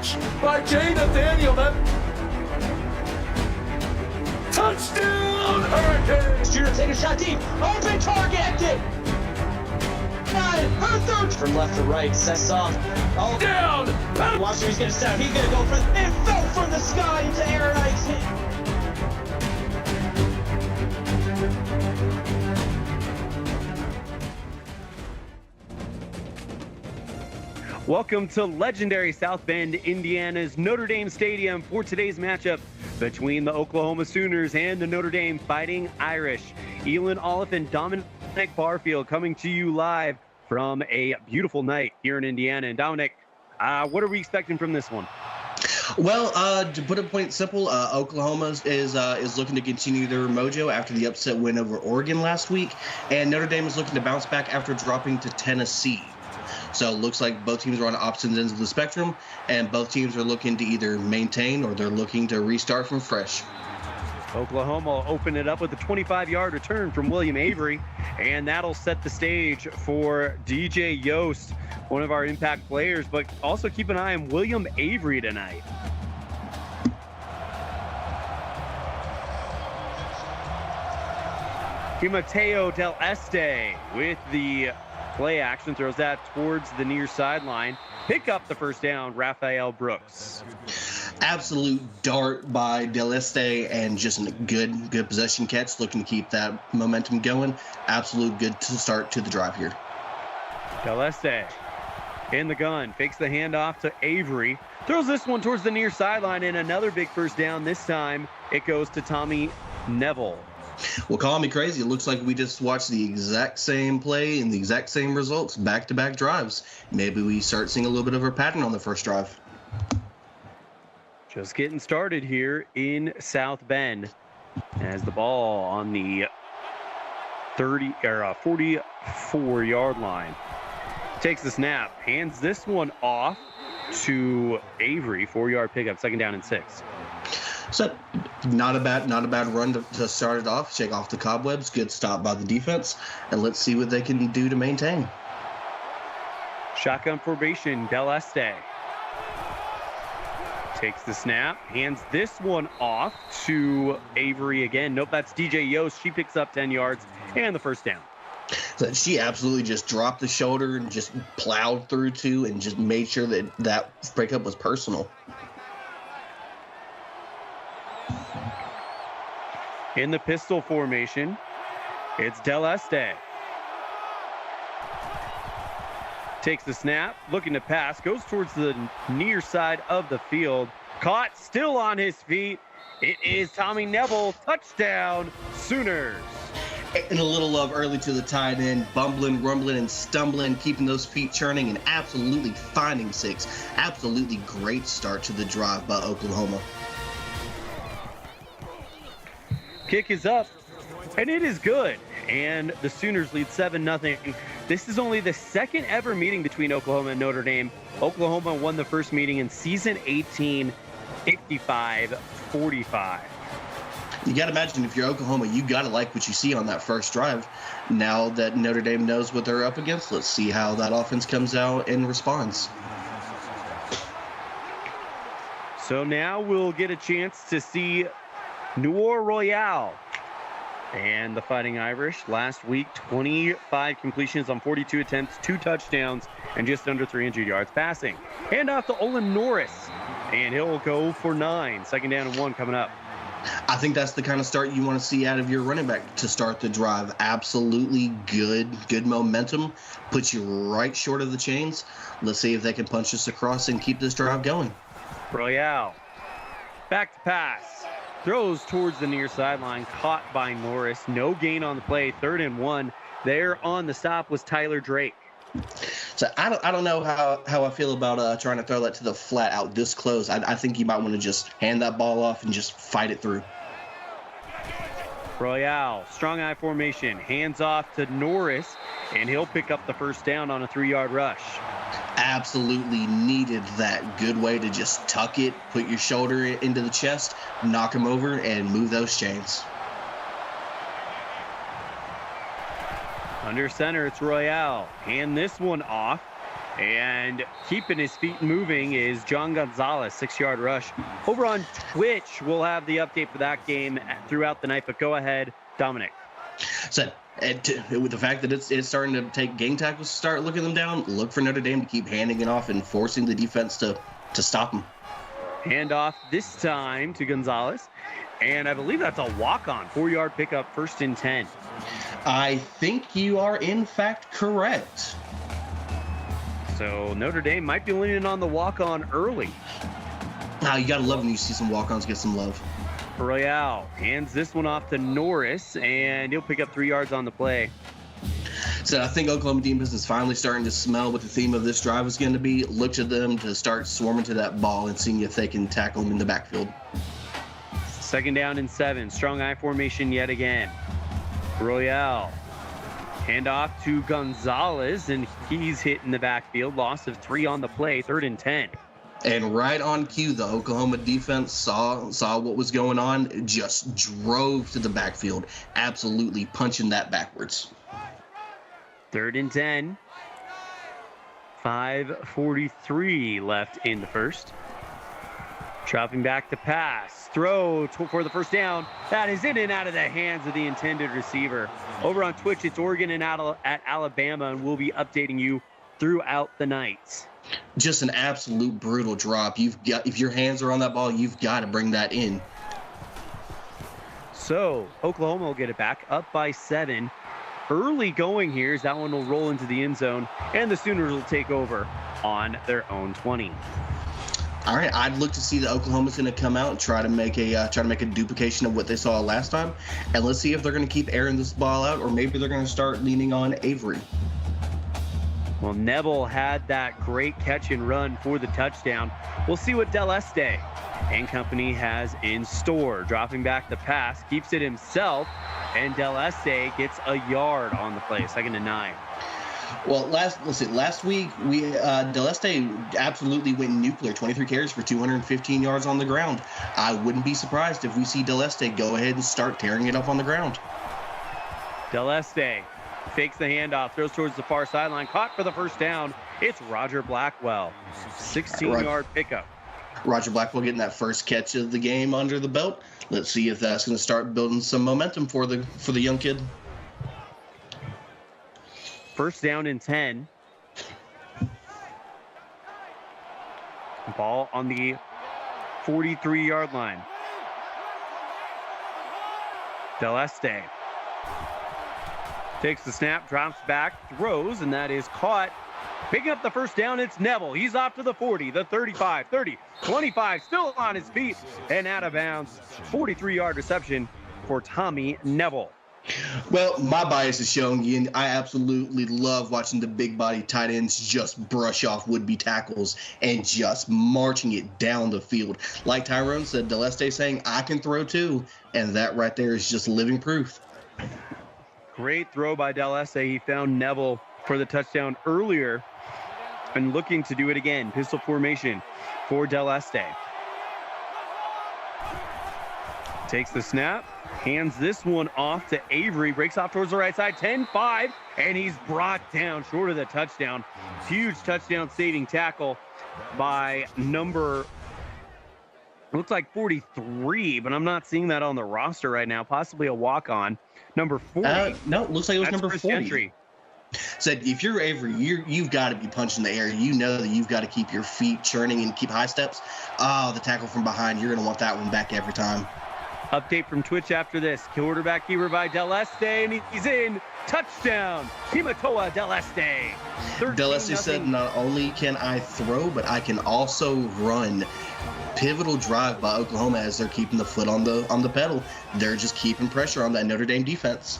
catch by Jay Nathaniel. Touchdown, Hurricane! Shooter take a shot deep. Open target. Her third. From left to right. Sets off. Oh, Down! watch him. He's going to set up. He's going to go for it. It fell from the sky into Aaron Ike's hand. Welcome to legendary South Bend, Indiana's Notre Dame Stadium for today's matchup between the Oklahoma Sooners and the Notre Dame Fighting Irish. Elon Oliphant, Dominic Barfield coming to you live from a beautiful night here in Indiana. And Dominic, what are we expecting from this one? Well, to put it point simple, Oklahoma is looking to continue their mojo after the upset win over Oregon last week, and Notre Dame is looking to bounce back after dropping to Tennessee. So it looks like both teams are on opposite ends of the spectrum, and both teams are looking to either maintain or they're looking to restart from fresh. Oklahoma will open it up with a 25-yard return from William Avery, and that'll set the stage for DJ Yost, one of our impact players, but also keep an eye on William Avery tonight. Mateo Del Este with the play action, throws that towards the near sideline. Pick up the first down, Raphael Brooks. Absolute dart by Del Este, and just a good possession catch, looking to keep that momentum going. Absolute good to start to the drive here. Del Este in the gun, fakes the handoff to Avery, throws this one towards the near sideline, and another big first down. This time it goes to Tommy Neville. Well, call me crazy. It looks like we just watched the exact same play and the exact same results, back-to-back drives. Maybe we start seeing a little bit of a pattern on the first drive. Just getting started here in South Bend as the ball on the 44-yard line. Takes the snap, hands this one off to Avery, 4-yard pickup, second down and 6. So not a bad run to start it off, shake off the cobwebs. Good stop by the defense, and let's see what they can do to maintain. Shotgun formation, Del Este takes the snap, hands this one off to Avery again. Nope, that's DJ Yost. She picks up 10 yards and the first down. So she absolutely just dropped the shoulder and just plowed through two and just made sure that breakup was personal. In the pistol formation, it's Del Este. Takes the snap, looking to pass, goes towards the near side of the field. Caught, still on his feet. It is Tommy Neville, touchdown, Sooners. And a little love early to the tight end, bumbling, rumbling, and stumbling, keeping those feet churning, and absolutely finding 6. Absolutely great start to the drive by Oklahoma. Kick is up, and it is good. And the Sooners lead 7-0. This is only the second ever meeting between Oklahoma and Notre Dame. Oklahoma won the first meeting in season 18, 55-45. You got to imagine, if you're Oklahoma, you got to like what you see on that first drive. Now that Notre Dame knows what they're up against, let's see how that offense comes out and responds. So now we'll get a chance to see Noir Royale and the Fighting Irish. Last week, 25 completions on 42 attempts, 2 touchdowns, and just under 300 yards passing. Hand off to Olin Norris, and he'll go for 9. Second down and 1 coming up. I think that's the kind of start you want to see out of your running back to start the drive. Absolutely good momentum. Puts you right short of the chains. Let's see if they can punch us across and keep this drive going. Royale, back to pass. Throws towards the near sideline, caught by Norris. No gain on the play, 3rd and 1. There on the stop was Tyler Drake. So I don't know how I feel about trying to throw that to the flat out this close. I think you might want to just hand that ball off and just fight it through. Royale, strong eye formation, hands off to Norris, and he'll pick up the first down on a 3-yard rush. Absolutely needed that. Good way to just tuck it, put your shoulder into the chest, knock him over, and move those chains. Under center, it's Royale. Hand this one off And keeping his feet moving is John Gonzalez, 6-yard rush. Over on Twitch, we'll have the update for that game throughout the night, but go ahead, Dominic. So, with the fact that it's starting to take gang tackles to start looking them down, look for Notre Dame to keep handing it off and forcing the defense to stop them. Hand off this time to Gonzalez. And I believe that's a walk-on, 4-yard pickup, 1st and 10. I think you are, in fact, correct. So Notre Dame might be leaning on the walk-on early. Now, you got to love when you see some walk-ons get some love. Royale hands this one off to Norris, and he'll pick up 3 yards on the play. So I think Oklahoma defense is finally starting to smell what the theme of this drive is going to be. Look to them to start swarming to that ball and seeing if they can tackle them in the backfield. 2nd down and 7. Strong I formation yet again. Royale. Hand off to Gonzalez, and he's hit in the backfield. Loss of 3 on the play, 3rd and 10. And right on cue, the Oklahoma defense saw what was going on, just drove to the backfield, absolutely punching that backwards. 3rd and 10. 5:43 left in the first. Dropping back to pass. Throw for the 1st down. That is in and out of the hands of the intended receiver. Over on Twitch, it's Oregon and at Alabama, and we'll be updating you throughout the night. Just an absolute brutal drop. If your hands are on that ball, you've got to bring that in. So Oklahoma will get it back, up by 7. Early going here, as that one will roll into the end zone, and the Sooners will take over on their own 20. All right, I'd look to see that Oklahoma's going to come out and try to make a duplication of what they saw last time, and let's see if they're going to keep airing this ball out, or maybe they're going to start leaning on Avery. Well, Neville had that great catch and run for the touchdown. We'll see what Del Este and company has in store. Dropping back the pass, keeps it himself, and Del Este gets a yard on the play, 2nd and 9. Well, last week Del Este absolutely went nuclear, 23 carries for 215 yards on the ground. I wouldn't be surprised if we see Del Este go ahead and start tearing it up on the ground. Del Este fakes the handoff, throws towards the far sideline, caught for the 1st down. It's Roger Blackwell, 16-yard pickup. Roger Blackwell getting that first catch of the game under the belt. Let's see if that's going to start building some momentum for the young kid. 1st down and 10. Ball on the 43-yard line. Del Este takes the snap, drops back, throws, and that is caught. Picking up the 1st down, it's Neville. He's off to the 40, the 35, 30, 25, still on his feet and out of bounds. 43-yard reception for Tommy Neville. Well, my bias is showing you, and I absolutely love watching the big body tight ends just brush off would-be tackles and just marching it down the field. Like Tyrone said, Del Este saying, I can throw too, and that right there is just living proof. Great throw by Del Este. He found Neville for the touchdown earlier and looking to do it again. Pistol formation for Del Este. Takes the snap, hands this one off to Avery, breaks off towards the right side, 10-5, and he's brought down short of the touchdown. Huge touchdown saving tackle by number, looks like 43, but I'm not seeing that on the roster right now. Possibly a walk-on. Number 40. No, looks like it was That's number Chris 40. Gentry. Said if you're Avery, you've got to be punching the air. You know that you've got to keep your feet churning and keep high steps. Oh, the tackle from behind, you're going to want that one back every time. Update from Twitch after this. Quarterback keeper by Del Este, and he's in. Touchdown, Himatoa Del Este. Del Este said, not only can I throw, but I can also run. Pivotal drive by Oklahoma as they're keeping the foot on the pedal. They're just keeping pressure on that Notre Dame defense.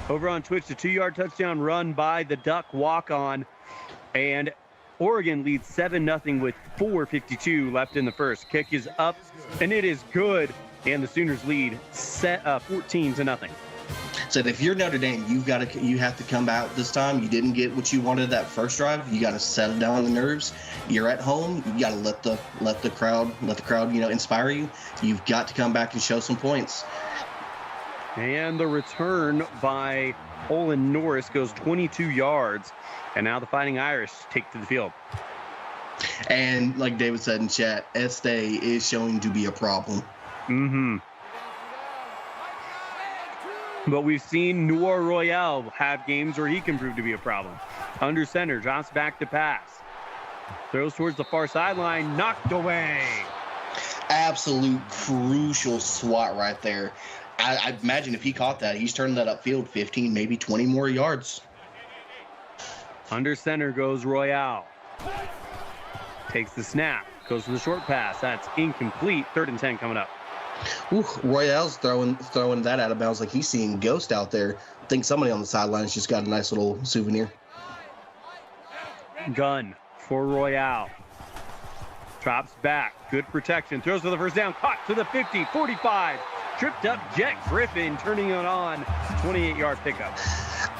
Over on Twitch, the 2-yard touchdown run by the Duck walk-on, and Oregon leads 7-0 with 4:52 left in the first. Kick is up, and it is good, and the Sooners lead 14-0. Said if you're Notre Dame, you have to come out this time. You didn't get what you wanted that first drive. You got to settle down the nerves. You're at home. You got to let the crowd inspire you. You've got to come back and show some points. And the return by Olin Norris goes 22 yards. And now the Fighting Irish take to the field. And like David said in chat, Este is showing to be a problem. But we've seen Noir Royale have games where he can prove to be a problem. Under center, drops back to pass. Throws towards the far sideline, knocked away. Absolute crucial swat right there. I imagine if he caught that, he's turning that upfield 15, maybe 20 more yards. Under center goes Royale. Takes the snap, goes for the short pass. That's incomplete. 3rd and 10 coming up. Ooh, Royale's throwing that out of bounds like he's seeing Ghost out there. I think somebody on the sidelines just got a nice little souvenir. Gun for Royale. Drops back. Good protection. Throws for the first down. Caught to the 50, 45. Tripped up Jet Griffin, turning it on. 28-yard pickup.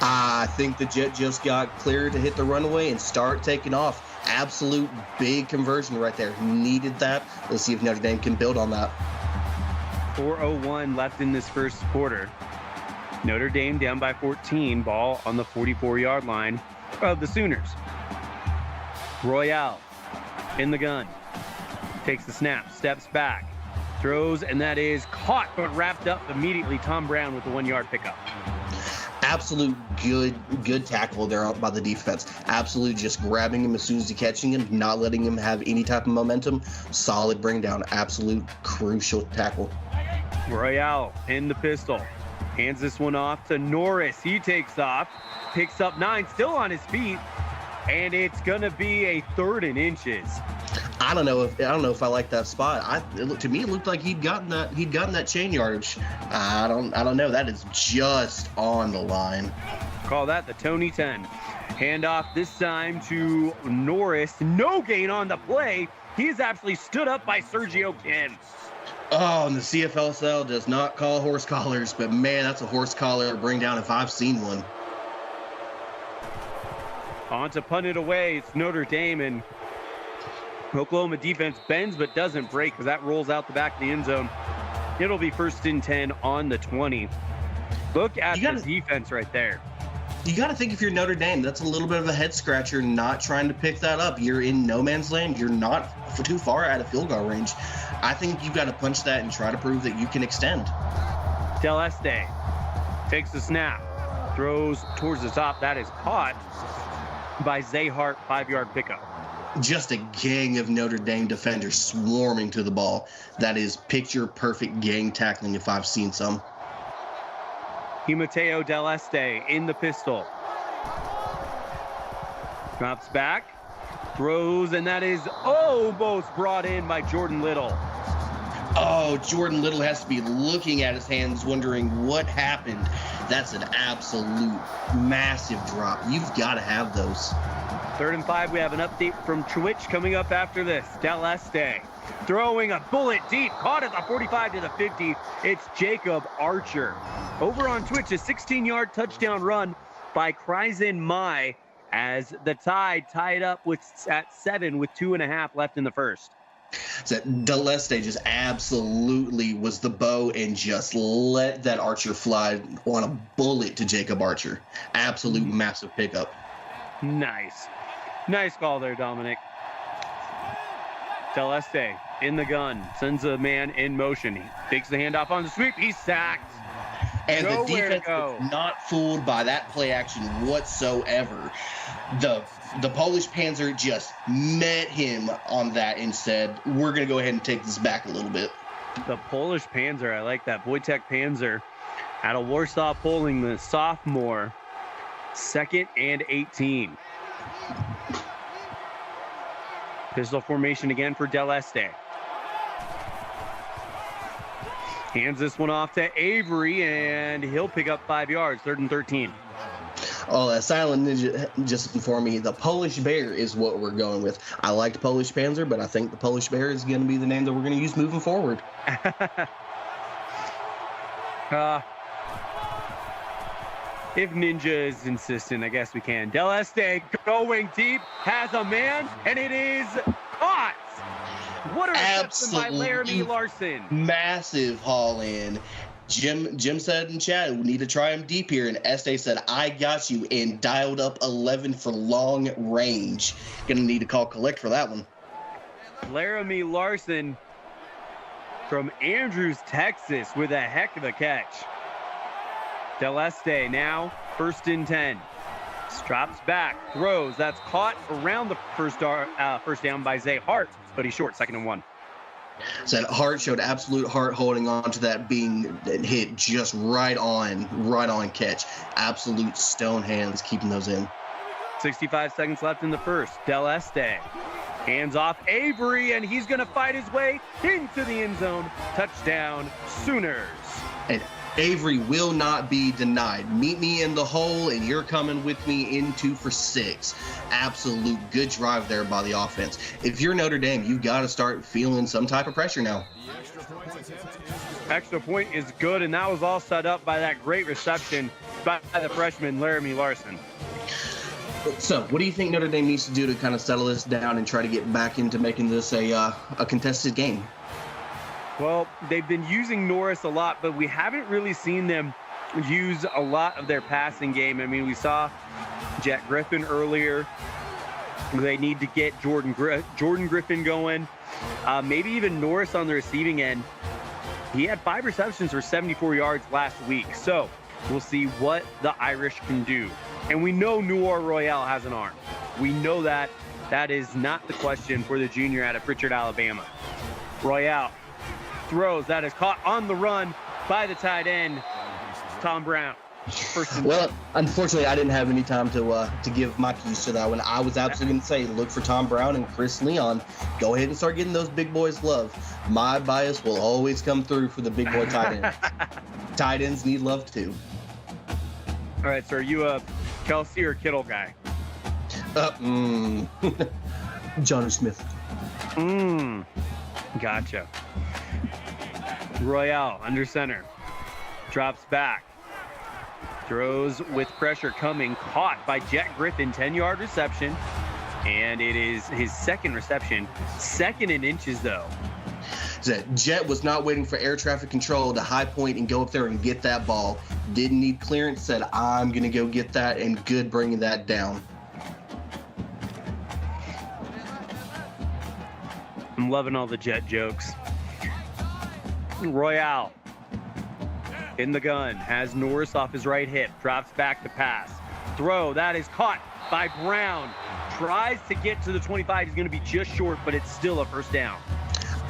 I think the Jet just got cleared to hit the runway and start taking off. Absolute big conversion right there. Needed that. Let's see if Notre Dame can build on that. 4:01 left in this first quarter. Notre Dame down by 14. Ball on the 44-yard line of the Sooners. Royale in the gun. Takes the snap, steps back, throws, and that is caught but wrapped up immediately. Tom Brown with the 1-yard pickup. Absolute good tackle there by the defense. Absolute just grabbing him as soon as he's catching him, not letting him have any type of momentum. Solid bring down. Absolute crucial tackle. Royale in the pistol. Hands this one off to Norris. He takes off, picks up 9, still on his feet, and it's gonna be a 3rd and inches. I don't know if I like that spot. To me, it looked like he'd gotten that chain yardage. I don't know. That is just on the line. Call that the Tony 10. Handoff this time to Norris. No gain on the play. He's actually stood up by Sergio Kim. Oh, and the CFSL does not call horse collars, but man, that's a horse collar bring down if I've seen one. On to punt it away. It's Notre Dame, and Oklahoma defense bends but doesn't break because that rolls out the back of the end zone. It'll be 1st and 10 on the 20. Look at the defense right there. You got to think if you're Notre Dame, that's a little bit of a head scratcher not trying to pick that up. You're in no man's land. You're not too far out of field goal range. I think you've got to punch that and try to prove that you can extend. Del Este takes the snap, throws towards the top. That is caught by Zay Hart, 5-yard pickup. Just a gang of Notre Dame defenders swarming to the ball. That is picture-perfect gang tackling if I've seen some. Mateo Del Este in the pistol. Drops back, throws, and that is almost brought in by Jordan Little. Oh, Jordan Little has to be looking at his hands, wondering what happened. That's an absolute massive drop. You've got to have those. 3rd and 5, we have an update from Twitch coming up after this. Del Este throwing a bullet deep, caught at the 45 to the 50. It's Jacob Archer. Over on Twitch, a 16-yard touchdown run by Kryzen Mai as the Tide tied up at 7 with 2.5 left in the first. So Del Este just absolutely was the bow and just let that Archer fly on a bullet to Jacob Archer. Absolute massive pickup. Nice. Nice call there, Dominic. Del Este in the gun, sends a man in motion. He takes the handoff on the sweep. He's sacked. And the defense was not fooled by that play action whatsoever. The Polish Panzer just met him on that and said, we're going to go ahead and take this back a little bit. The Polish Panzer, I like that. Wojtek Panzer out of Warsaw Poland, the sophomore. 2nd and 18. Pistol formation again for Del Este. Hands this one off to Avery, and he'll pick up 5 yards, 3rd and 13. Oh, that Silent Ninja just informed me the Polish Bear is what we're going with. I liked Polish Panzer, but I think the Polish Bear is going to be the name that we're going to use moving forward. If Ninja is insistent, I guess we can. Del Este going deep, has a man, and it is caught. What a reception by Laramie Larson. Massive haul in. Jim said in chat, we need to try him deep here. And Estee said, I got you, and dialed up 11 for long range. Gonna need to call collect for that one. Laramie Larson from Andrews, Texas, with a heck of a catch. Del Este now 1st and 10. Drops back, throws. That's caught around the first down by Zay Hart, but he's short, 2nd and 1. Said Hart showed absolute heart holding on to that being hit just right on catch. Absolute stone hands keeping those in. 65 seconds left in the first. Del Este hands off Avery, and he's going to fight his way into the end zone. Touchdown, Sooners. And Avery will not be denied. Meet me in the hole, and you're coming with me in 2 for 6. Absolute good drive there by the offense. If you're Notre Dame, you've got to start feeling some type of pressure now. Extra point is good, and that was all set up by that great reception by the freshman Laramie Larson. So, what do you think Notre Dame needs to do to kind of settle this down and try to get back into making this a contested game? Well, they've been using Norris a lot, but we haven't really seen them use a lot of their passing game. I mean, we saw Jet Griffin earlier. They need to get Jordan Griffin going. Maybe even Norris on the receiving end. He had 5 receptions for 74 yards last week. So we'll see what the Irish can do. And we know Noir Royale has an arm. We know that. That is not the question for the junior out of Pritchard, Alabama. Royale throws. That is caught on the run by the tight end, Tom Brown. Well, unfortunately, I didn't have any time to give my keys to that one. I was absolutely going to say, look for Tom Brown and Chris Leon. Go ahead and start getting those big boys love. My bias will always come through for the big boy tight ends. Tight ends need love too. All right, so are you a Kelsey or Kittle guy? Johnny Smith. Gotcha. Royale under center. Drops back. Throws with pressure coming. Caught by Jet Griffin. 10-yard reception. And it is his 2nd reception. 2nd in inches, though. Jet was not waiting for air traffic control to high point and go up there and get that ball. Didn't need clearance. Said, I'm going to go get that. And good bringing that down. I'm loving all the Jet jokes. Royale in the gun, has Norris off his right hip, drops back to pass. Throw, that is caught by Brown. Tries to get to the 25. He's going to be just short, but it's still a 1st down.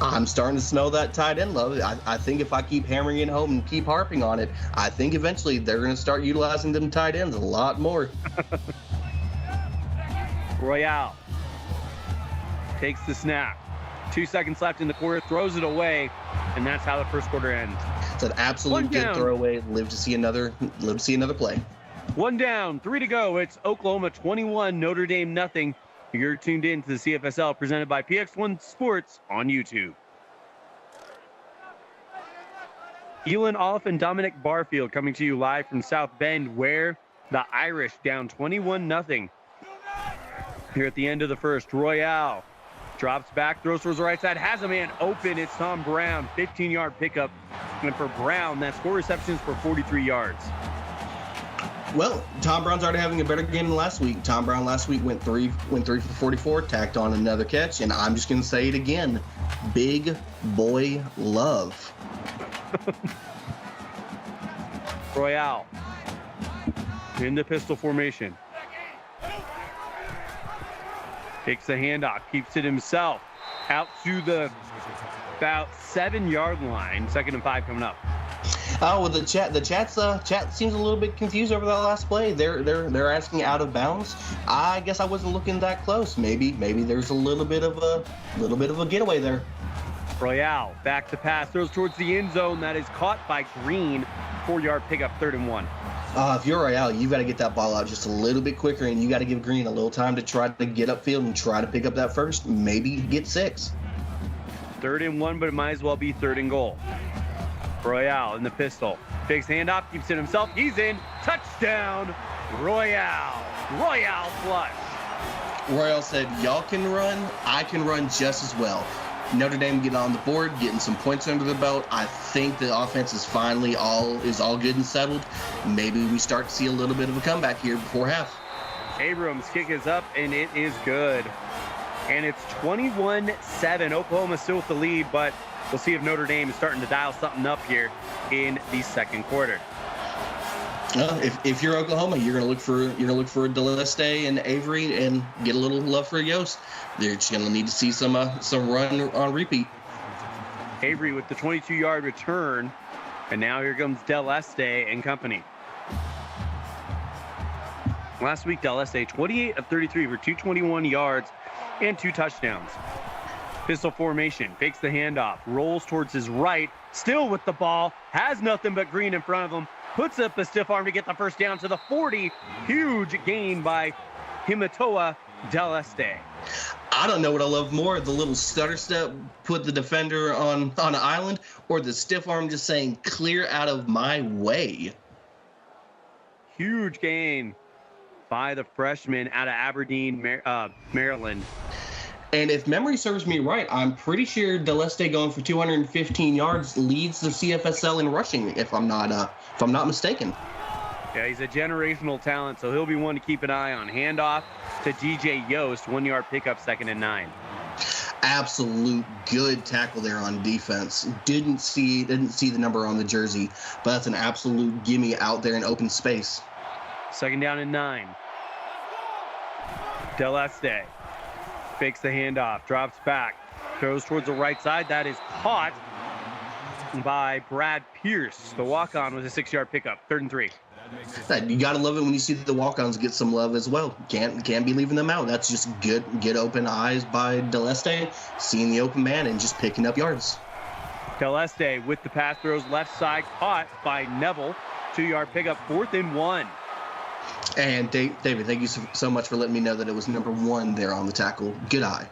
I'm starting to smell that tight end love. I think if I keep hammering it home and keep harping on it, I think eventually they're going to start utilizing them tight ends a lot more. Royale takes the snap. 2 seconds left in the quarter, throws it away, and that's how the first quarter ends. It's an absolute good throwaway. Live to see another play. 1 down, 3 to go. It's Oklahoma 21, Notre Dame nothing. You're tuned in to the CFSL presented by PX1 Sports on YouTube. Elon Olive and Dominic Barfield coming to you live from South Bend, where the Irish down 21-0. Here at the end of the first, Royale drops back, throws towards the right side, has a man open. It's Tom Brown, 15-yard pickup. And for Brown, that's 4 receptions for 43 yards. Well, Tom Brown's already having a better game than last week. Tom Brown last week went 3 for 44, tacked on another catch, and I'm just going to say it again. Big boy love. Royale in the pistol formation. Takes the handoff, keeps it himself. Out to the about 7-yard line. 2nd and 5 coming up. Oh, well, the chat seems a little bit confused over that last play. They're asking out of bounds. I guess I wasn't looking that close. Maybe there's a little bit of a getaway there. Royale back to pass, throws towards the end zone. That is caught by Green. 4-yard pickup, 3rd and 1. If you're Royale, you've got to get that ball out just a little bit quicker, and you got to give Green a little time to try to get upfield and try to pick up that first, maybe get 6. 3rd and 1, but it might as well be 3rd and goal. Royale in the pistol. Fakes handoff, keeps it himself. He's in. Touchdown, Royale. Royale flush. Royale said, y'all can run. I can run just as well. Notre Dame getting on the board, getting some points under the belt. I think the offense is finally all good and settled. Maybe we start to see a little bit of a comeback here before half. Abrams' kick is up, and it is good. And it's 21-7. Oklahoma still with the lead, but we'll see if Notre Dame is starting to dial something up here in the second quarter. If you're Oklahoma, you're gonna look for Deleste and Avery and get a little love for Yost. They're just gonna need to see some run on repeat. Avery with the 22-yard return, and now here comes Deleste and company. Last week, Deleste 28 of 33 for 221 yards and 2 touchdowns. Pistol formation, fakes the handoff, rolls towards his right, still with the ball, has nothing but green in front of him, puts up a stiff arm to get the first down to the 40. Huge gain by Himatoa Deleste. I don't know what I love more, the little stutter step, put the defender on an island, or the stiff arm just saying, clear out of my way. Huge gain by the freshman out of Aberdeen, Maryland. And if memory serves me right, I'm pretty sure Deleste going for 215 yards leads the CFSL in rushing, if I'm not mistaken. Yeah, he's a generational talent, so he'll be one to keep an eye on. Handoff to DJ Yost, 1-yard pickup, 2nd and 9. Absolute good tackle there on defense. Didn't see the number on the jersey, but that's an absolute gimme out there in open space. 2nd down and 9. Deleste fakes the handoff, drops back, throws towards the right side. That is caught by Brad Pierce. The walk-on was a 6-yard pickup, 3rd and 3. You gotta love it when you see the walk-ons get some love as well. Can't be leaving them out. That's just good open eyes by Deleste, seeing the open man and just picking up yards. Deleste with the pass throws left side, caught by Neville. 2-yard pickup, 4th and 1. And David, thank you so much for letting me know that it was number 1 there on the tackle. Good eye.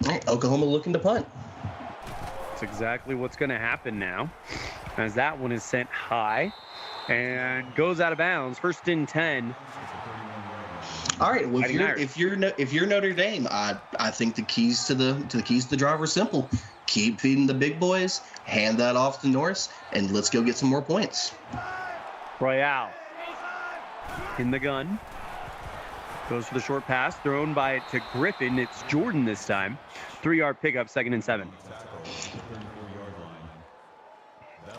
All right, Oklahoma looking to punt. That's exactly what's going to happen now, as that one is sent high and goes out of bounds. 1st and 10. All right. Well, if you're Notre Dame, I think the keys to the drive are simple. Keep feeding the big boys, hand that off to Norris, and let's go get some more points. Royale in the gun. Goes for the short pass, thrown to Griffin. It's Jordan this time. 3-yard pickup, 2nd and 7.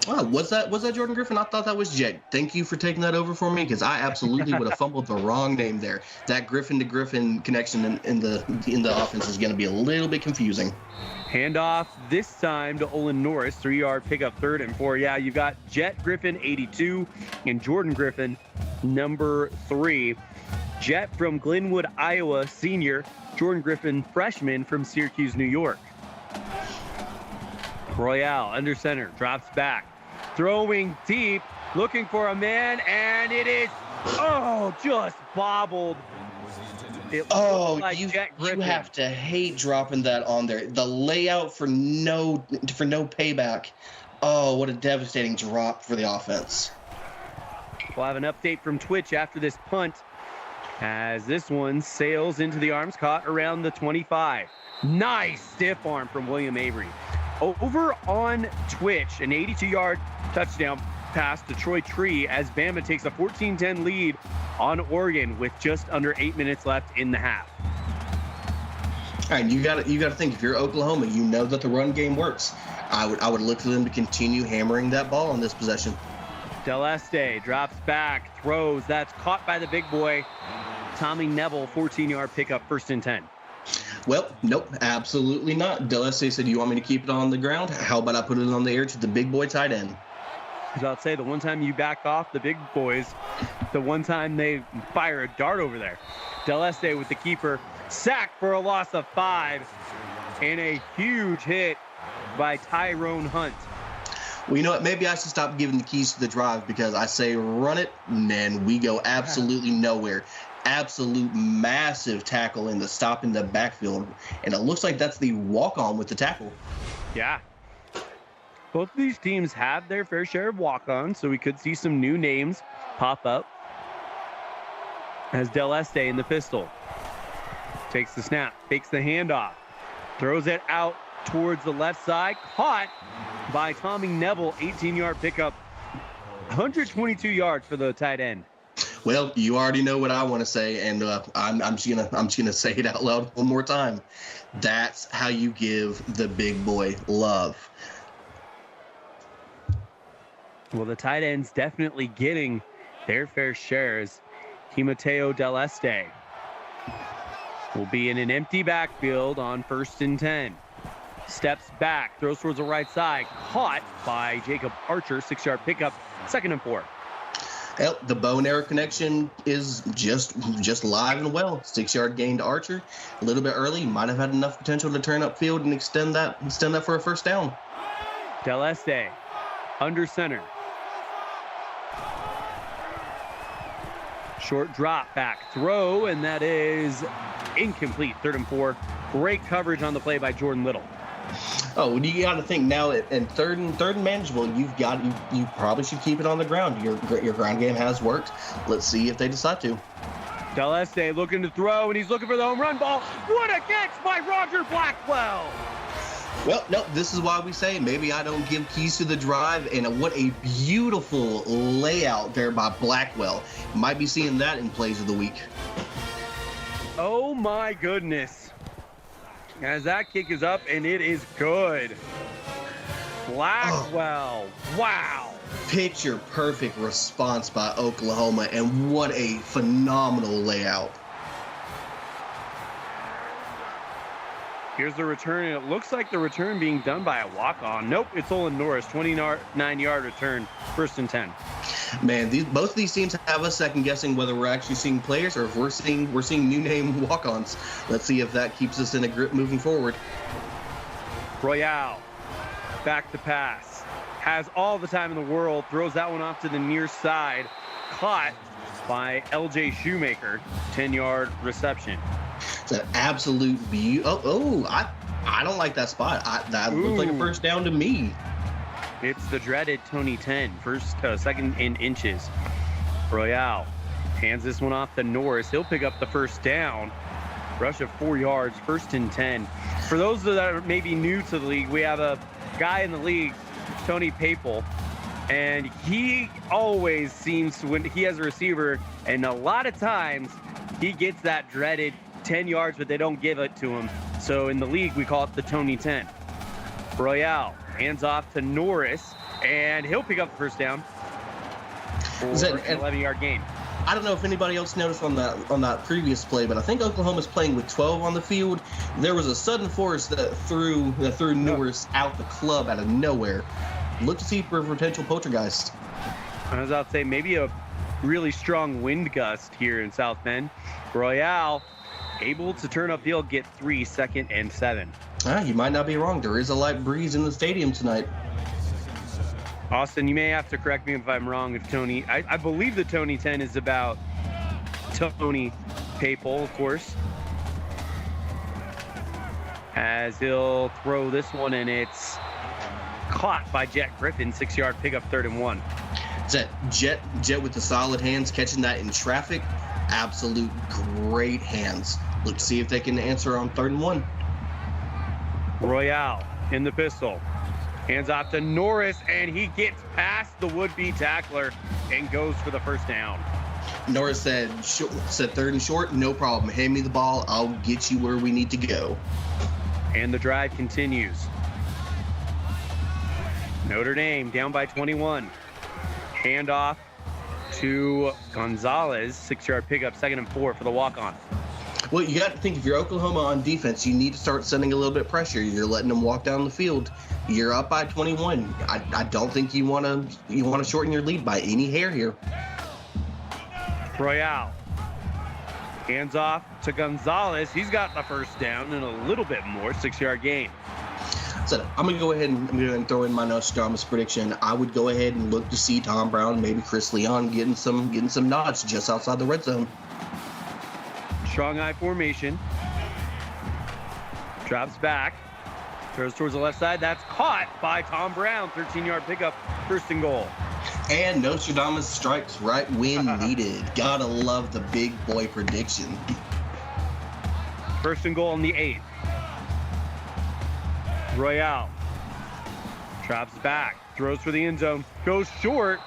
Oh, was that Jordan Griffin? I thought that was Jed. Thank you for taking that over for me, because I absolutely would have fumbled the wrong name there. That Griffin to Griffin connection in the offense is going to be a little bit confusing. Handoff this time to Olin Norris, 3-yard pickup, 3rd and 4. Yeah, you've got Jet Griffin, 82, and Jordan Griffin, number 3. Jet from Glenwood, Iowa, senior. Jordan Griffin, freshman from Syracuse, New York. Royale under center, drops back, throwing deep, looking for a man, and it is, just bobbled. You have to hate dropping that on there. The layout for no payback. Oh, what a devastating drop for the offense. We'll have an update from Twitch after this punt, as this one sails into the arms, caught around the 25. Nice stiff arm from William Avery. Over on Twitch, an 82-yard touchdown pass to Troy Tree as Bama takes a 14-10 lead on Oregon with just under 8 minutes left in the half. All right, you got to think, if you're Oklahoma, you know that the run game works. I would look for them to continue hammering that ball on this possession. Deleste drops back, throws. That's caught by the big boy, Tommy Neville, 14-yard pickup, 1st and 10. Well, nope, absolutely not. Deleste said, you want me to keep it on the ground? How about I put it on the air to the big boy tight end? I was about to say, the one time you back off the big boys, the one time they fire a dart over there. Deleste with the keeper, sack for a loss of 5, and a huge hit by Tyrone Hunt. Well, you know what? Maybe I should stop giving the keys to the drive, because I say run it, and then we go absolutely nowhere. Absolute massive tackle in the stop in the backfield, and it looks like that's the walk-on with the tackle. Yeah. Both of these teams have their fair share of walk-ons, so we could see some new names pop up as Deleste in the pistol. Takes the snap, fakes the handoff, throws it out towards the left side. Caught by Tommy Neville, 18-yard pickup. 122 yards for the tight end. Well, you already know what I want to say, and I'm just gonna say it out loud one more time. That's how you give the big boy love. Well, the tight end's definitely getting their fair shares. Mateo Del Este will be in an empty backfield on 1st and 10. Steps back, throws towards the right side, caught by Jacob Archer, 6-yard pickup, 2nd and 4. Well, the bow and arrow connection is just live and well. 6-yard gain to Archer. A little bit early, might have had enough potential to turn upfield and extend that for a first down. Del Este under center. Short drop back throw, and that is incomplete. 3rd and 4. Great coverage on the play by Jordan Little. Oh, you got to think now in third and manageable. You probably should keep it on the ground. Your ground game has worked. Let's see if they decide to. Del Este looking to throw, and he's looking for the home run ball. What a catch by Roger Blackwell! Well, no, this is why we say maybe I don't give keys to the drive, and what a beautiful layout there by Blackwell. Might be seeing that in plays of the week. Oh my goodness. As that kick is up, and it is good. Blackwell, wow. Picture perfect response by Oklahoma, and what a phenomenal layout. Here's the return, and it looks like the return being done by a walk-on. Nope, it's Olin Norris, 29-yard return, 1st and 10. Man, both of these teams have us second guessing whether we're actually seeing players or if we're seeing new name walk-ons. Let's see if that keeps us in a grip moving forward. Royale, back to pass, has all the time in the world, throws that one off to the near side, caught by LJ Shoemaker, 10-yard reception. It's an absolute beauty. I don't like that spot. That looks like a first down to me. It's the dreaded Tony 10, second in inches. Royale hands this one off to Norris. He'll pick up the first down. Rush of 4 yards, 1st and 10. For those that are maybe new to the league, we have a guy in the league, Tony Papel, and he always seems to, when he has a receiver, and a lot of times he gets that dreaded 10 yards, but they don't give it to him. So in the league, we call it the Tony 10. Royale hands off to Norris, and he'll pick up the first down for an 11-yard gain. I don't know if anybody else noticed on that previous play, but I think Oklahoma's playing with 12 on the field. There was a sudden force that threw Norris out the club out of nowhere. Look to see for a potential poltergeist. I was about to say maybe a really strong wind gust here in South Bend. Royale able to turn upfield, get 3, 2nd and 7. You might not be wrong. There is a light breeze in the stadium tonight. Austin, you may have to correct me if I'm wrong. If Tony, I believe the Tony 10 is about Tony Papel, of course. As he'll throw this one, and it's caught by Jet Griffin, 6-yard pickup, 3rd and 1. Is that Jet with the solid hands catching that in traffic? Absolute great hands. Look to see if they can answer on 3rd and 1. Royale in the pistol. Hands off to Norris, and he gets past the would-be tackler and goes for the first down. Norris said 3rd and short, no problem. Hand me the ball. I'll get you where we need to go. And the drive continues. Notre Dame down by 21. Handoff to Gonzalez, 6-yard pickup, 2nd and 4 for the walk-on. Well, you got to think if you're Oklahoma on defense, you need to start sending a little bit of pressure. You're letting them walk down the field. You're up by 21. I don't think you want to shorten your lead by any hair here. Royale hands off to Gonzalez. He's got the first down and a little bit more, 6-yard gain. So I'm gonna go ahead and throw in my Nostradamus prediction. I would go ahead and look to see Tom Brown, maybe Chris Leon getting some nods just outside the red zone. Strong eye formation. Drops back. Throws towards the left side. That's caught by Tom Brown. 13-yard pickup. 1st and goal. And Nostradamus strikes right when needed. Gotta love the big boy prediction. First and goal on the 8. Royale drops back, throws for the end zone, goes short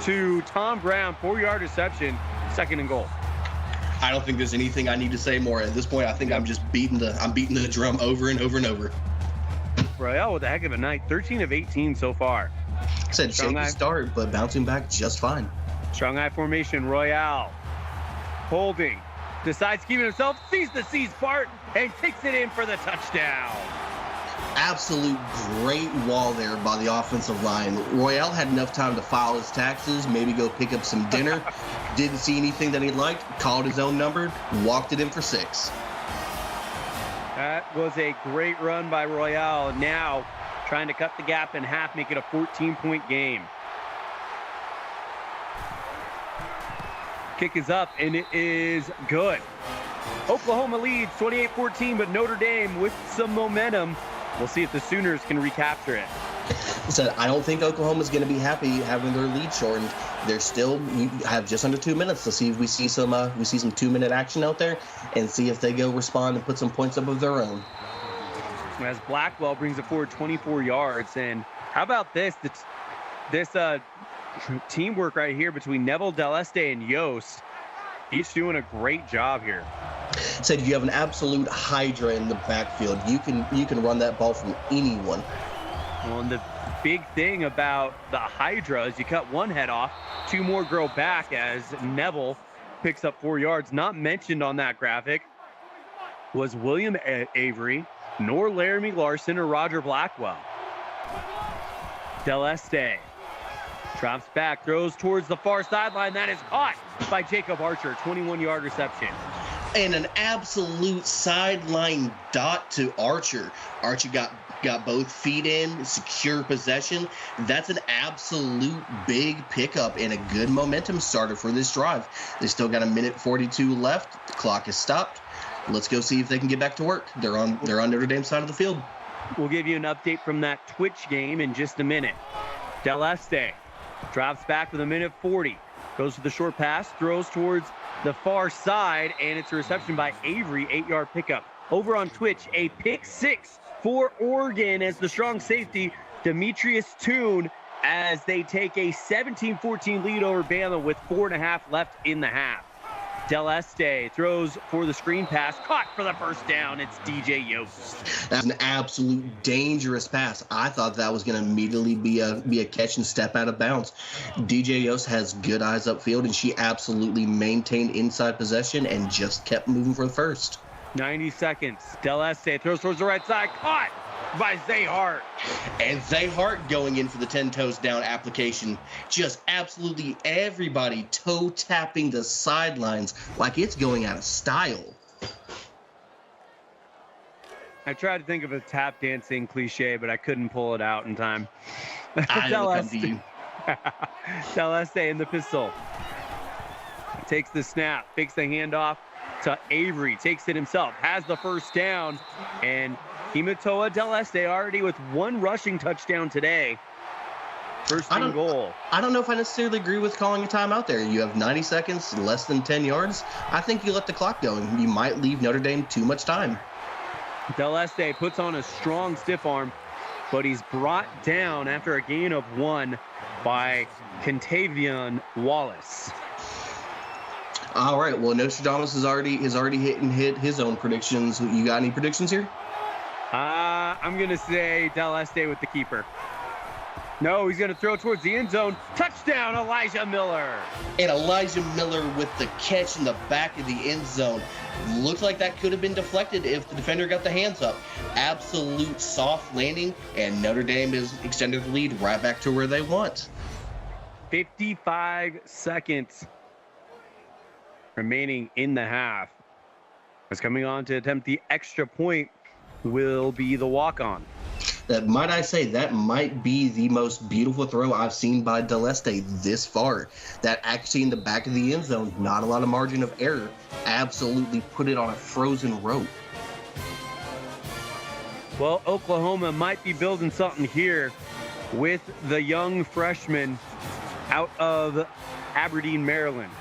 to Tom Brown, 4-yard reception, 2nd and goal. I don't think there's anything I need to say more at this point. I think I'm just beating the drum over and over and over. Royale with a heck of a night, 13 of 18 so far. Said shaky start, but bouncing back just fine. Strong eye formation, Royale holding, decides to keep it himself, sees the C's part, and kicks it in for the touchdown. Absolute great wall there by the offensive line. Royale had enough time to file his taxes, maybe go pick up some dinner. Didn't see anything that he liked, called his own number, walked it in for 6. That was a great run by Royale. Now trying to cut the gap in half, make it a 14-point game. Kick is up, and it is good. Oklahoma leads 28-14, but Notre Dame with some momentum. We'll see if the Sooners can recapture it. So I don't think Oklahoma's going to be happy having their lead shortened. They're still have just under 2 minutes to see if we see some 2-minute action out there and see if they go respond and put some points up of their own. As Blackwell brings it forward 24 yards, and how about this? This teamwork right here between Neville Deleste and Yost. Each doing a great job here. Said you have an absolute hydra in the backfield. You can run that ball from anyone. Well, and the big thing about the hydra is you cut one head off, 2 more grow back as Neville picks up 4 yards. Not mentioned on that graphic was William Avery, nor Laramie Larson or Roger Blackwell. Deleste drops back, throws towards the far sideline. That is caught by Jacob Archer, 21-yard reception. And an absolute sideline dot to Archer. Archer got both feet in, secure possession. That's an absolute big pickup and a good momentum starter for this drive. They still got 1:42 left. The clock is stopped. Let's go see if they can get back to work. They're on Notre Dame's side of the field. We'll give you an update from that Twitch game in just a minute. Deleste drops back with 1:40. Goes to the short pass, throws towards the far side, and it's a reception by Avery, 8-yard pickup. Over on Twitch, a pick 6 for Oregon as the strong safety, Demetrius Toon, as they take a 17-14 lead over Bama with 4.5 left in the half. Deleste throws for the screen pass, caught for the first down. It's DJ Yost. That's an absolute dangerous pass. I thought that was going to immediately be a catch and step out of bounds. DJ Yost has good eyes upfield, and she absolutely maintained inside possession and just kept moving for the first. 90 seconds. Deleste throws towards the right side, caught by Zay Hart. And Zay Hart going in for the 10 toes down application. Just absolutely everybody toe tapping the sidelines like it's going out of style. I tried to think of a tap dancing cliche, but I couldn't pull it out in time. Deleste in the pistol. Takes the snap, fakes the handoff to Avery, takes it himself, has the first down, and Himatoa Deleste already with 1 rushing touchdown today. First and goal. I don't know if I necessarily agree with calling a timeout there. You have 90 seconds, less than 10 yards. I think you let the clock go, and you might leave Notre Dame too much time. Deleste puts on a strong stiff arm, but he's brought down after a gain of 1 by Contavion Wallace. All right. Well, Nostradamus has already hit his own predictions. You got any predictions here? I'm going to say Deleste with the keeper. No, he's going to throw towards the end zone. Touchdown, Elijah Miller. And Elijah Miller with the catch in the back of the end zone. Looked like that could have been deflected if the defender got the hands up. Absolute soft landing, and Notre Dame has extended the lead right back to where they want. 55 seconds remaining in the half. As coming on to attempt the extra point will be the walk-on. Might I say, that might be the most beautiful throw I've seen by Deleste this far. That actually in the back of the end zone, not a lot of margin of error. Absolutely put it on a frozen rope. Well, Oklahoma might be building something here with the young freshman out of Aberdeen, Maryland.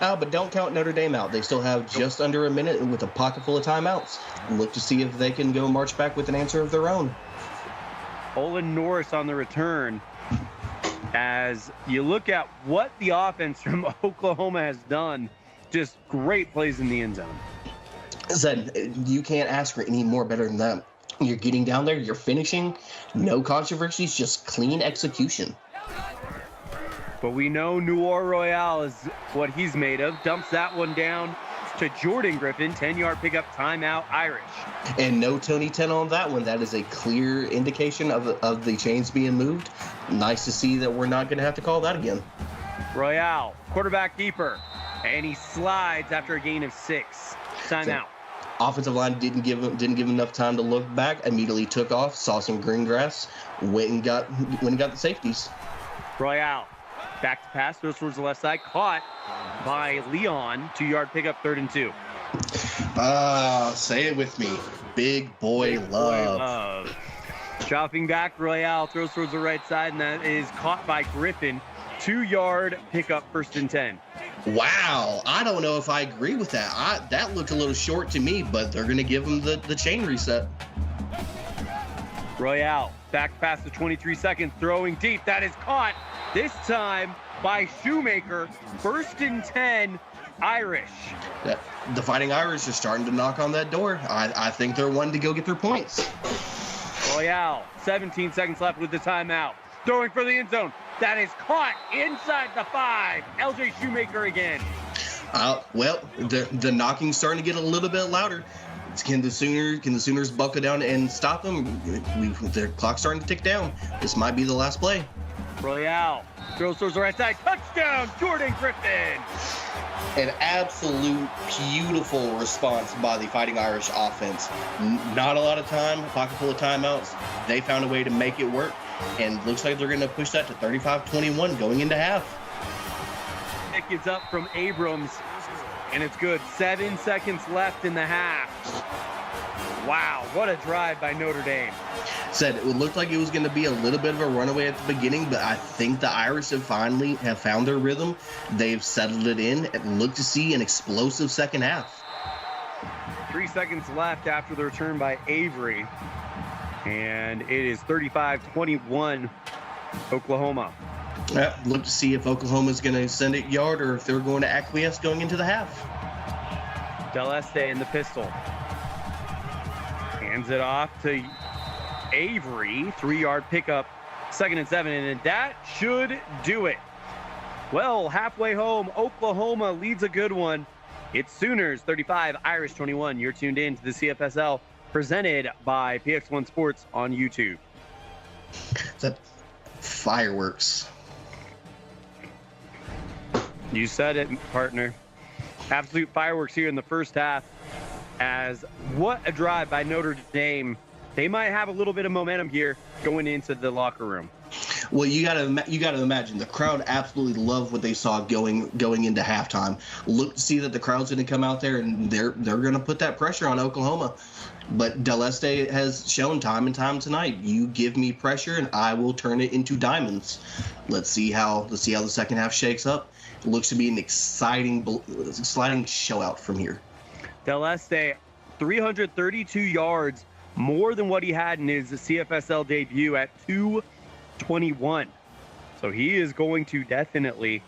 But don't count Notre Dame out. They still have just under a minute with a pocket full of timeouts. Look to see if they can go march back with an answer of their own. Olin Norris on the return. As you look at what the offense from Oklahoma has done, just great plays in the end zone. Said, you can't ask for any more better than that. You're getting down there, you're finishing, no controversies, just clean execution. But we know Noir Royale is what he's made of. Dumps that one down to Jordan Griffin, 10-yard pickup, timeout, Irish. And no Tony 10 on that one. That is a clear indication of the chains being moved. Nice to see that we're not going to have to call that again. Royale, quarterback keeper, and he slides after a gain of 6. Timeout. Offensive line didn't give him enough time to look back. Immediately took off, saw some green grass, went and got the safeties. Royale, back to pass, throws towards the left side, caught by Leon, 2-yard pickup, 3rd and 2. Say it with me. Big boy love. Dropping back, Royale throws towards the right side, and that is caught by Griffin. 2-yard pickup, 1st and 10. Wow, I don't know if I agree with that. That looked a little short to me, but they're going to give him the chain reset. Royale, back past the 23 seconds, throwing deep. That is caught, this time by Shoemaker. 1st and 10, Irish. The Fighting Irish are starting to knock on that door. I think they're wanting to go get their points. Royale, 17 seconds left with the timeout. Throwing for the end zone. That is caught inside the 5. LJ Shoemaker again. Well, the knocking's starting to get a little bit louder. Can the Sooners buckle down and stop them? Their clock's starting to tick down. This might be the last play. Royale throws towards the right side. Touchdown, Jordan Griffin. An absolute beautiful response by the Fighting Irish offense. Not a lot of time, a pocket full of timeouts. They found a way to make it work, and looks like they're going to push that to 35-21 going into half. Pick is up from Abrams, and it's good. 7 seconds left in the half. Wow, what a drive by Notre Dame. Said it looked like it was going to be a little bit of a runaway at the beginning, but I think the Irish have finally found their rhythm. They've settled it in and look to see an explosive second half. 3 seconds left after the return by Avery, and it is 35-21 Oklahoma. Look to see if Oklahoma's going to send it yard or if they're going to acquiesce going into the half. Del Este in the pistol. Hands it off to Avery, 3-yard pickup, 2nd and 7, and that should do it. Well, halfway home, Oklahoma leads a good one. It's Sooners 35, Irish 21. You're tuned in to the CFSL, presented by PX1 Sports on YouTube. That fireworks. You said it, partner. Absolute fireworks here in the first half. As what a drive by Notre Dame. They might have a little bit of momentum here going into the locker room. Well, you gotta imagine the crowd absolutely loved what they saw going into halftime. Look to see that the crowd's going to come out there and they're going to put that pressure on Oklahoma. But Del Este has shown time and time tonight, you give me pressure and I will turn it into diamonds. Let's see how the second half shakes up. It looks to be an exciting show out from here. Del Este, 332 yards, more than what he had in his CFSL debut at 221. So he is going to definitely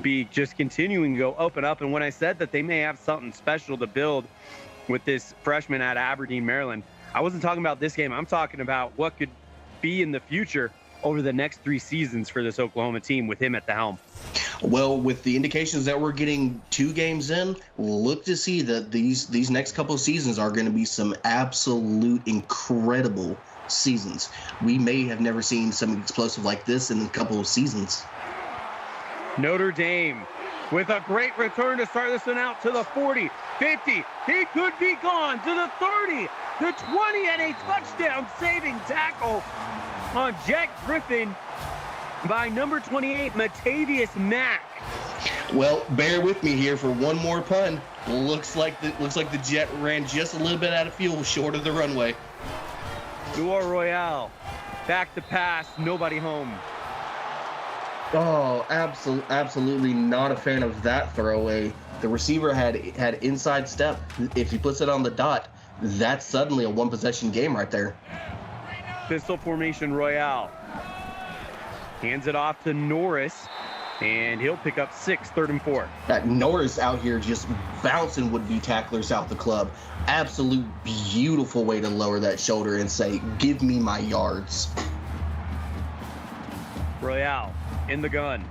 be just continuing to go up and up. And when I said that they may have something special to build with this freshman at Aberdeen, Maryland, I wasn't talking about this game. I'm talking about what could be in the future over the next 3 seasons for this Oklahoma team with him at the helm. Well, with the indications that we're getting 2 games in, look to see that these next couple of seasons are going to be some absolute incredible seasons. We may have never seen something explosive like this in a couple of seasons. Notre Dame with a great return to start this one out to the 40, 50. He could be gone to the 30, the 20, and a touchdown saving tackle on Jack Griffin by number 28, Matavius Mack. Well, bear with me here for one more pun. Looks like the jet ran just a little bit out of fuel short of the runway. Noir Royale, back to pass, nobody home. Oh, absolutely not a fan of that throwaway. The receiver had inside step. If he puts it on the dot, that's suddenly a one possession game right there. Pistol formation Royale. Hands it off to Norris, and he'll pick up 6, 3rd and 4. That Norris out here just bouncing would-be tacklers out the club. Absolute beautiful way to lower that shoulder and say, give me my yards. Royale in the gun.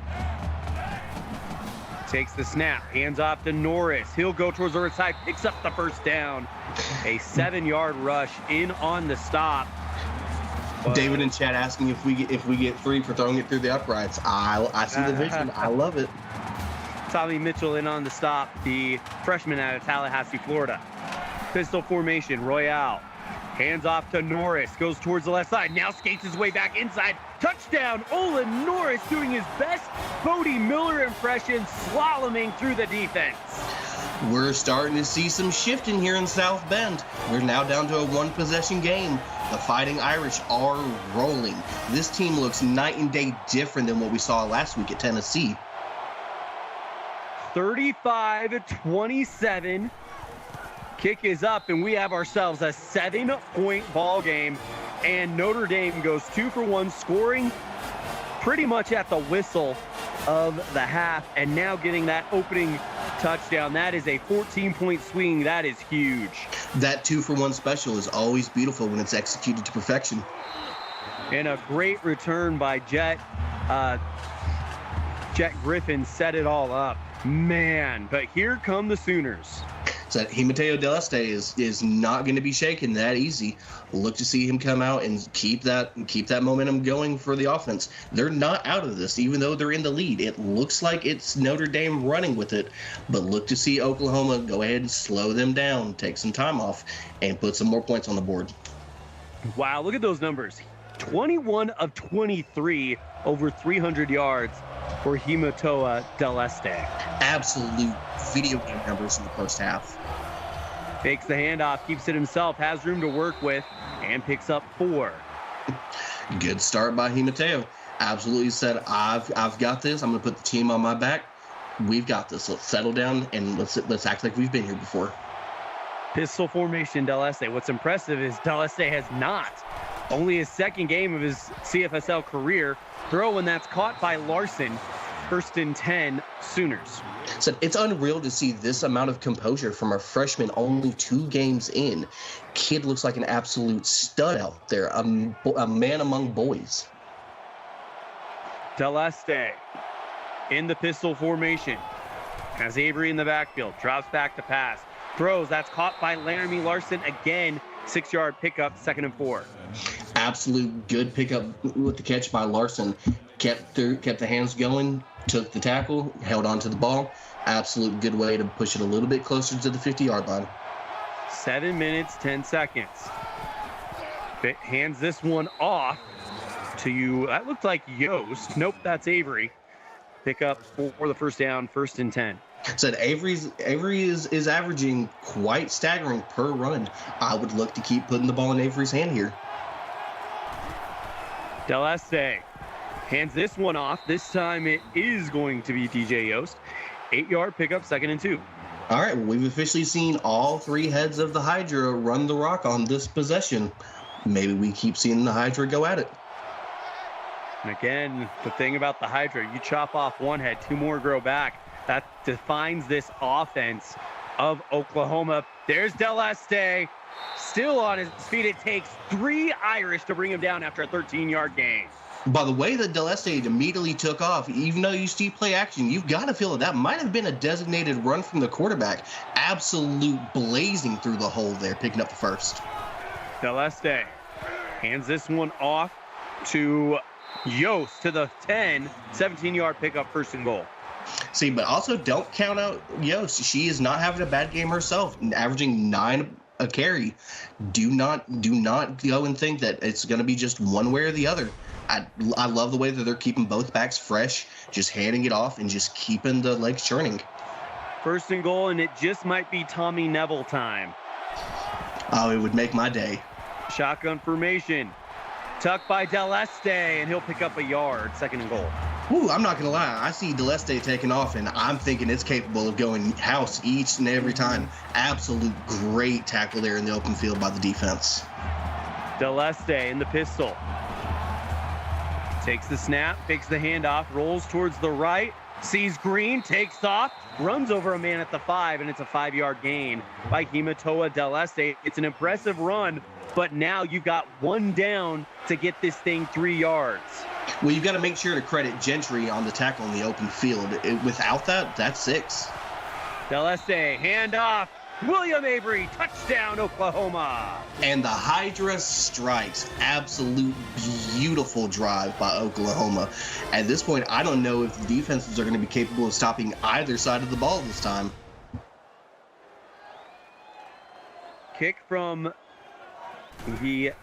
Takes the snap, hands off to Norris. He'll go towards the right side, picks up the first down. A 7-yard rush in on the stop. But David in chat asking if we get 3 for throwing it through the uprights. I see the vision. I love it. Tommy Mitchell in on the stop, the freshman out of Tallahassee, Florida. Pistol formation, Royale. Hands off to Norris, goes towards the left side, now skates his way back inside. Touchdown, Olin Norris doing his best Bodie Miller impression, slaloming through the defense. We're starting to see some shifting here in South Bend. We're now down to a one-possession game. The Fighting Irish are rolling. This team looks night and day different than what we saw last week at Tennessee. 35-27. Kick is up, and we have ourselves a 7-point ball game. And Notre Dame goes 2 for 1, scoring pretty much at the whistle of the half, and now getting that opening touchdown. That is a 14-point swing. That is huge. That 2-for-1 special is always beautiful when it's executed to perfection. And a great return by Jet. Jet Griffin set it all up. Man, but here come the Sooners. So Mateo Del Este is not going to be shaken that easy. Look to see him come out and keep that momentum going for the offense. They're not out of this, even though they're in the lead. It looks like it's Notre Dame running with it, but look to see Oklahoma go ahead and slow them down, take some time off, and put some more points on the board. Wow, look at those numbers. 21 of 23 over 300 yards for Himatoa Del Este. Absolute video game numbers in the first half. Takes the handoff, keeps it himself, has room to work with, and picks up 4. Good start by Himateo. Absolutely said, I've got this. I'm going to put the team on my back. We've got this. Let's settle down and let's act like we've been here before. Pistol formation Del Este. What's impressive is Del Este has not. Only his second game of his CFSL career. Throw when that's caught by Larson. 1st and 10, Sooners. So it's unreal to see this amount of composure from a freshman only 2 games in. Kid looks like an absolute stud out there, a man among boys. Del Este in the pistol formation. Has Avery in the backfield. Drops back to pass. Throws. That's caught by Laramie Larson again. 6-yard pickup, 2nd and 4. Absolute good pickup with the catch by Larson. Kept the hands going, took the tackle, held on to the ball. Absolute good way to push it a little bit closer to the 50-yard line. 7 minutes, 10 seconds. Hands this one off to, that looked like Yost. Nope, that's Avery. Pick up for the first down, 1st and 10. Said Avery is averaging quite staggering per run. I would look to keep putting the ball in Avery's hand here. Del Este hands this one off. This time it is going to be DJ Yost. 8-yard pickup, 2nd and 2. All right, well, we've officially seen all 3 heads of the Hydra run the rock on this possession. Maybe we keep seeing the Hydra go at it. And again, the thing about the Hydra, you chop off one head, 2 more grow back. That defines this offense of Oklahoma. There's Del Este, still on his feet. It takes 3 Irish to bring him down after a 13-yard gain. By the way that Del Este immediately took off, even though you see play action, you've got to feel that might have been a designated run from the quarterback. Absolute blazing through the hole there, picking up the first. Del Este hands this one off to Yost to the 10, 17-yard pickup, 1st and goal. See, but also don't count out Yost. She is not having a bad game herself, averaging 9 a carry. Do not go and think that it's going to be just one way or the other. I love the way that they're keeping both backs fresh, just handing it off and just keeping the legs churning. 1st and goal, and it just might be Tommy Neville time. Oh, it would make my day. Shotgun formation. Tucked by Del Este, and he'll pick up a yard, 2nd and goal. Ooh, I'm not gonna lie. I see Deleste taking off, and I'm thinking it's capable of going house each and every time. Absolute great tackle there in the open field by the defense. Deleste in the pistol. Takes the snap, takes the handoff, rolls towards the right, sees Green, takes off, runs over a man at the 5, and it's a 5-yard gain by Himatoa Deleste. It's an impressive run, but now you've got one down to get this thing 3 yards. Well, you've got to make sure to credit Gentry on the tackle in the open field. Without that, that's 6. Deleste, handoff. William Avery, touchdown, Oklahoma. And the Hydra strikes. Absolute beautiful drive by Oklahoma. At this point, I don't know if the defenses are going to be capable of stopping either side of the ball this time. Kick from the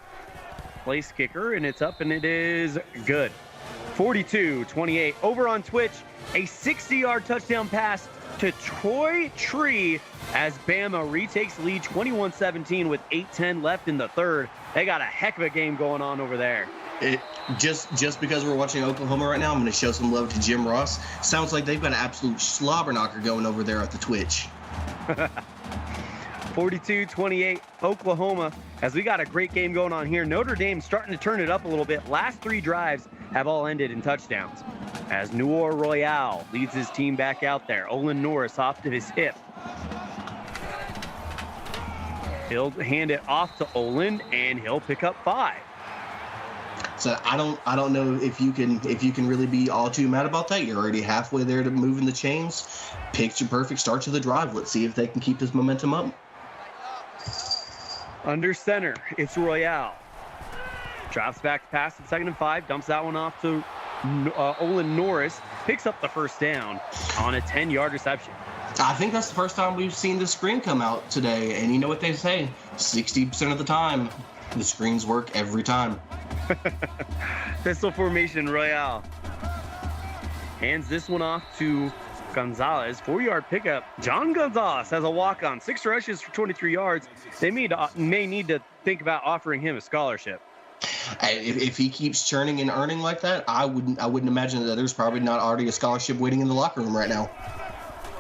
place kicker, and it's up, and it is good. 42-28. Over on Twitch, a 60-yard touchdown pass to Troy Tree as Bama retakes lead 21-17 with 8:10 left in the third. They got a heck of a game going on over there. Just because we're watching Oklahoma right now, I'm going to show some love to Jim Ross. Sounds like they've got an absolute slobber knocker going over there at the Twitch. 42-28 Oklahoma, as we got a great game going on here. Notre Dame starting to turn it up a little bit. Last 3 drives have all ended in touchdowns as Noor Royale leads his team back out there. Olin Norris off to his hip. He'll hand it off to Olin, and he'll pick up 5. So I don't know if you can really be all too mad about that. You're already halfway there to moving the chains. Picture perfect start to the drive. Let's see if they can keep this momentum up. Under center, it's Royale. Drops back past it, 2nd and 5. Dumps that one off to Olin Norris. Picks up the first down on a 10-yard reception. I think that's the first time we've seen the screen come out today. And you know what they say? 60% of the time, the screens work every time. Pistol formation, Royale. Hands this one off to Gonzalez. 4-yard pickup. John Gonzalez has a walk-on. 6 rushes for 23 yards. They may need to think about offering him a scholarship. If he keeps churning and earning like that, I wouldn't imagine that there's probably not already a scholarship waiting in the locker room right now.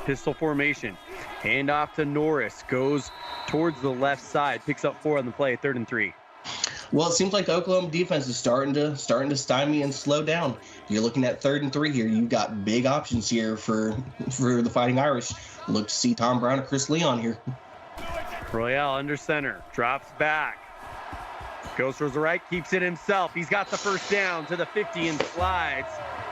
Pistol formation. Hand off to Norris. Goes towards the left side. Picks up 4 on the play. 3rd and 3. Well, it seems like the Oklahoma defense is starting to stymie and slow down. You're looking at 3rd and 3 here. You've got big options here for the Fighting Irish. Look to see Tom Brown or Chris Leon here. Royale under center. Drops back. Goes towards the right. Keeps it himself. He's got the first down to the 50 and slides.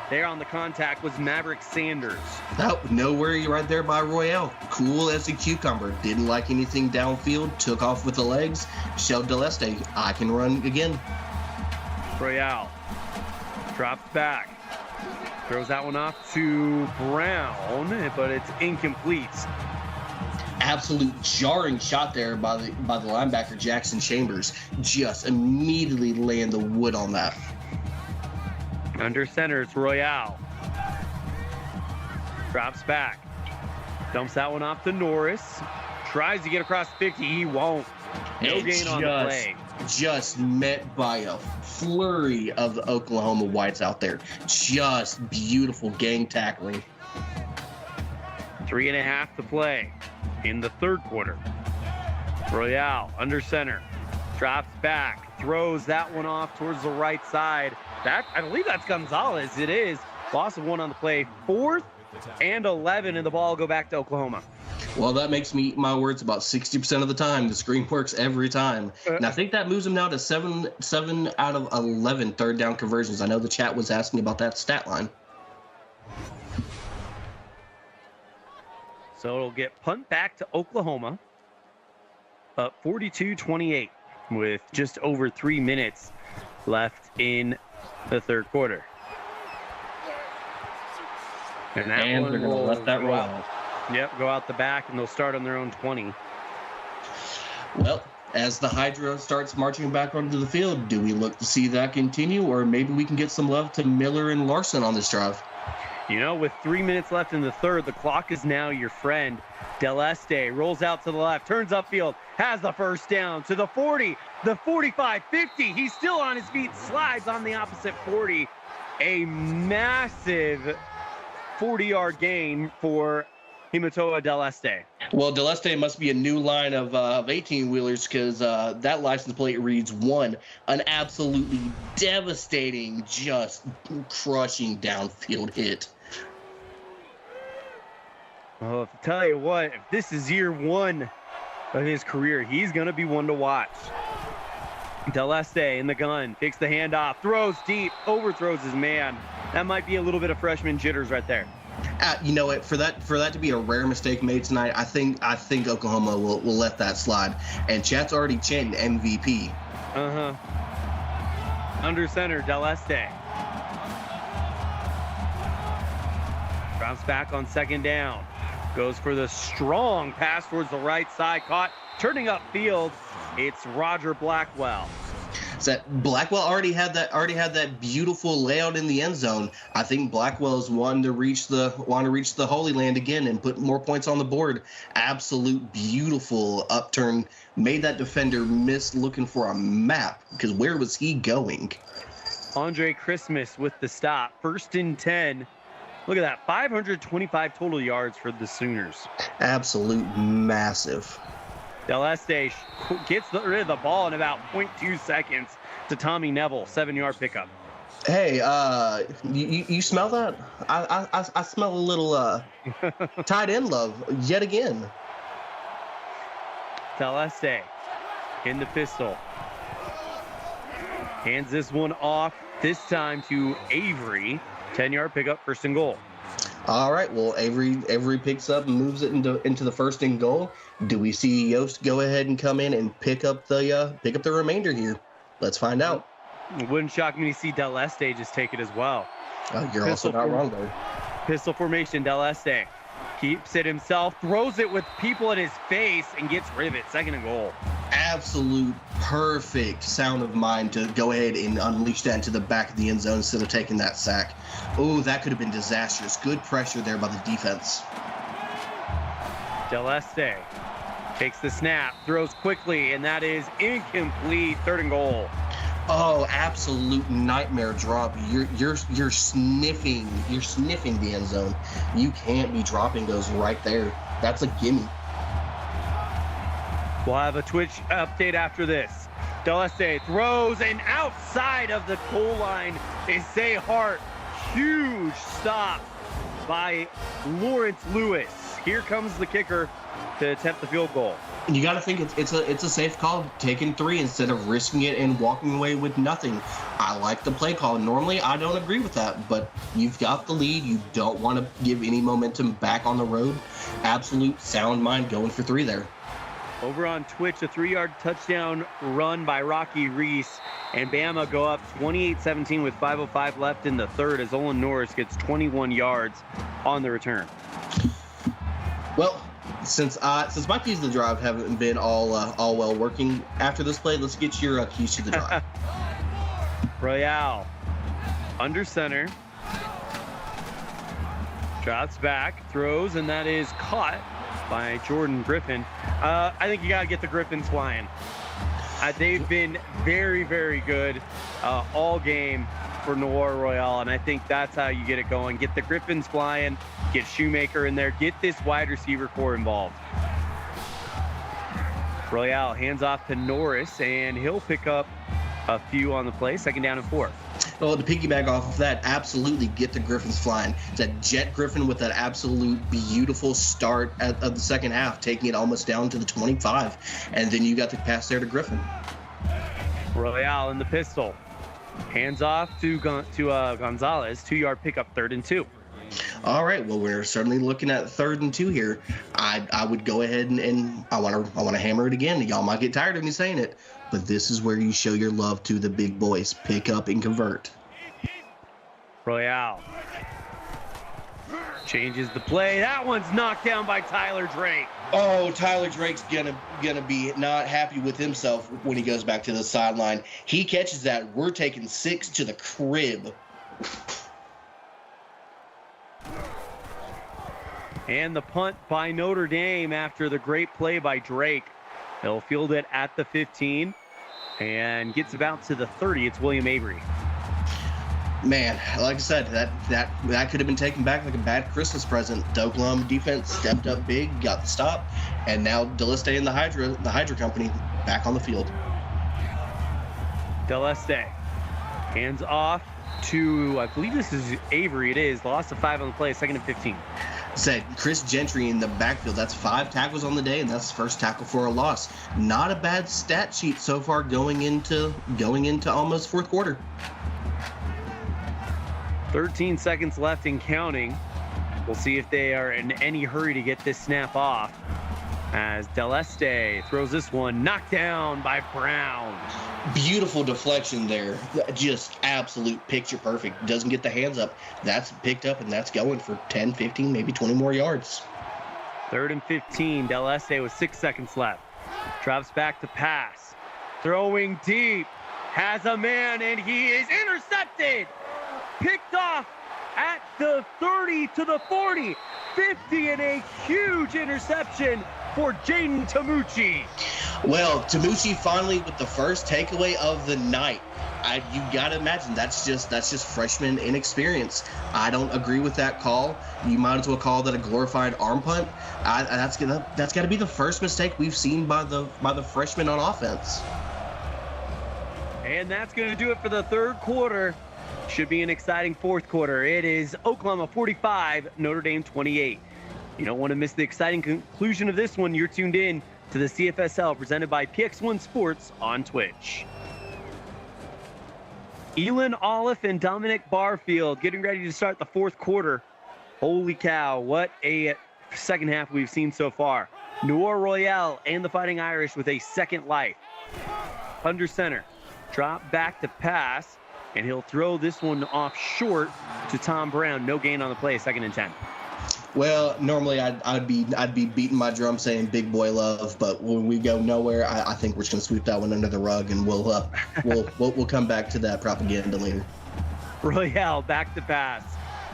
There on the contact was Maverick Sanders. Oh, no worry right there by Royale. Cool as a cucumber. Didn't like anything downfield. Took off with the legs. Showed Deleste, I can run again. Royale drops back. Throws that one off to Brown, but it's incomplete. Absolute jarring shot there by the linebacker Jackson Chambers. Just immediately laying the wood on that. Under center, it's Royale. Drops back. Dumps that one off to Norris. Tries to get across 50. He won't. No gain on the play. Just met by a flurry of the Oklahoma Whites out there. Just beautiful gang tackling. 3.5 to play in the 3rd quarter. Royale under center. Drops back. Throws that one off towards the right side. I believe that's Gonzalez. It is. Loss of 1 on the play. 4th and 11, and the ball will go back to Oklahoma. Well, that makes me eat my words about 60% of the time. The screen works every time. And I think that moves them now to 7 out of 11 3rd down conversions. I know the chat was asking about that stat line. So it'll get punt back to Oklahoma. Up 42-28 with just over 3 minutes left in the 3rd quarter. And they're going to let that roll. Yep, go out the back, and they'll start on their own 20. Well, as the Hydra starts marching back onto the field, do we look to see that continue, or maybe we can get some love to Miller and Larson on this drive? You know, with 3 minutes left in the 3rd, the clock is now your friend. Deleste rolls out to the left, turns upfield, has the first down to the 40, the 45, 50. He's still on his feet, slides on the opposite 40, A massive 40-yard gain for Himatoa Del Este. Well, Del Este must be a new line of 18-wheelers because that license plate reads 1, an absolutely devastating, just crushing downfield hit. Well, if I tell you what, if this is year 1 of his career, he's going to be one to watch. Del Este in the gun, takes the handoff, throws deep, overthrows his man. That might be a little bit of freshman jitters right there. You know what? For that to be a rare mistake made tonight, I think Oklahoma will let that slide. And chat's already chanting MVP. Under center, Del Este. Drops back on second down. Goes for the strong pass towards the right side. Caught, turning upfield. It's Roger Blackwell. So that Blackwell already had that beautiful layout in the end zone. I think Blackwell's wanting to reach the Holy Land again and put more points on the board. Absolute beautiful upturn. Made that defender miss looking for a map because where was he going? Andre Christmas with the stop. 1st and 10. Look at that, 525 total yards for the Sooners. Absolute massive. Del Este gets rid of the ball in about 0.2 seconds to Tommy Neville, 7-yard pickup. Hey, you smell that? I smell a little tight end love yet again. Del Este in the pistol. Hands this one off, this time to Avery. 10-yard pickup, 1st and goal. All right, well, Avery picks up and moves it into the 1st and goal. Do we see Yost go ahead and come in and pick up the remainder here? Let's find out. It wouldn't shock me to see Del Este just take it as well. You're also not wrong there. Pistol formation, Del Este keeps it himself, throws it with people in his face, and gets rid of it. 2nd and goal. Absolute perfect sound of mind to go ahead and unleash that into the back of the end zone instead of taking that sack. Oh, that could have been disastrous. Good pressure there by the defense. Del Este takes the snap, throws quickly, and that is incomplete. 3rd and goal. Oh, absolute nightmare drop. You're sniffing the end zone. You can't be dropping those right there. That's a gimme. We'll have a Twitch update after this. Del Este throws, and outside of the goal line is Zay Hart. Huge stop by Lawrence Lewis. Here comes the kicker to attempt the field goal. You got to think it's a safe call, taking 3 instead of risking it and walking away with nothing. I like the play call. Normally, I don't agree with that, but you've got the lead. You don't want to give any momentum back on the road. Absolute sound mind going for 3 there. Over on Twitch, a 3-yard touchdown run by Rocky Reese, and Bama go up 28-17 with 5:05 left in the 3rd as Olin Norris gets 21 yards on the return. Well, since my keys to the drive haven't been all well working after this play, let's get your keys to the drive. Royale under center, drops back, throws, and that is caught by Jordan Griffin. I think you got to get the Griffins flying. They've been very, very good all game for Noir Royale, and I think that's how you get it going. Get the Griffins flying, get Shoemaker in there, get this wide receiver core involved. Royale hands off to Norris, and he'll pick up a few on the play. 2nd down and 4. Well, to piggyback off of that, absolutely get the Griffins flying. That Jet Griffin with that absolute beautiful start of the 2nd half, taking it almost down to the 25. And then you got the pass there to Griffin. Royale in the pistol. Hands off to Gonzalez. 2-yard pickup, 3rd and 2. All right, well, we're certainly looking at 3rd and 2 here. I would go ahead and I want to hammer it again. Y'all might get tired of me saying it, but this is where you show your love to the big boys. Pick up and convert. Royale changes the play. That one's knocked down by Tyler Drake. Oh, Tyler Drake's gonna be not happy with himself when he goes back to the sideline. He catches that. We're taking 6 to the crib. And the punt by Notre Dame after the great play by Drake. He'll field it at the 15 and gets about to the 30. It's William Avery. Man, like I said, that could have been taken back like a bad Christmas present. The Oklahoma defense stepped up big, got the stop, and now Deleste and the Hydra Company back on the field. Deleste hands off to, I believe this is Avery. It is. Loss of 5 on the play, 2nd and 15. Said Chris Gentry in the backfield. That's 5 tackles on the day, and that's the first tackle for a loss. Not a bad stat sheet so far going into almost fourth quarter. 13 seconds left and counting. We'll see if they are in any hurry to get this snap off. As Deleste throws this one, knocked down by Brown. Beautiful deflection there. Just absolute picture perfect. Doesn't get the hands up. That's picked up, and that's going for 10, 15, maybe 20 more yards. 3rd and 15. Deleste with 6 seconds left. Drops back to pass. Throwing deep. Has a man, and he is intercepted. Picked off at the 30 to the 40. 50, and a huge interception for Jaden Tamucci. Well, Tamucci finally with the first takeaway of the night. You gotta imagine that's just freshman inexperience. I don't agree with that call. You might as well call that a glorified arm punt. That's gotta be the first mistake we've seen by the freshman on offense. And that's gonna do it for the third quarter. Should be an exciting fourth quarter. It is Oklahoma 45, Notre Dame 28. You don't want to miss the exciting conclusion of this one. You're tuned in to the CFSL presented by PX1 Sports on Twitch. Elin Olive and Dominic Barfield getting ready to start the fourth quarter. Holy cow, what a second half we've seen so far. Noir Royale and the Fighting Irish with a second life. Under center, drop back to pass, and he'll throw this one off short to Tom Brown. No gain on the play, 2nd and 10. Well, normally I'd be beating my drum saying big boy love, but when we go nowhere, I think we're just gonna sweep that one under the rug, and we'll come back to that propaganda later. Royale back to pass,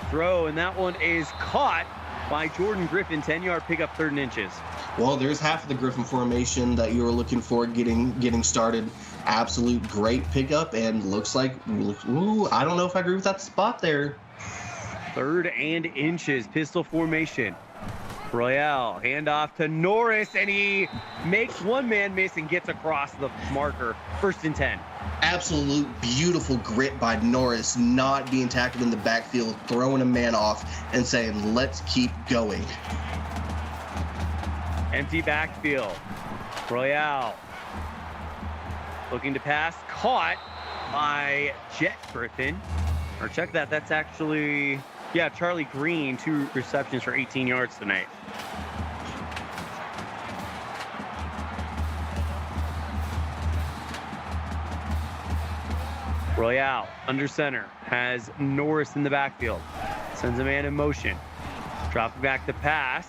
throw, and that one is caught by Jordan Griffin. 10-yard pickup, 3rd and inches. Well, there's half of the Griffin formation that you were looking for getting started. Absolute great pickup, and looks like I don't know if I agree with that spot there. 3rd and inches, pistol formation. Royale, handoff to Norris, and he makes one man miss and gets across the marker. 1st and 10. Absolute beautiful grit by Norris, not being tackled in the backfield, throwing a man off and saying, let's keep going. Empty backfield. Royale looking to pass, caught by Jet Griffin. Or check that, that's actually, yeah, Charlie Green, 2 receptions for 18 yards tonight. Royale, under center, has Norris in the backfield. Sends a man in motion. Dropping back to pass.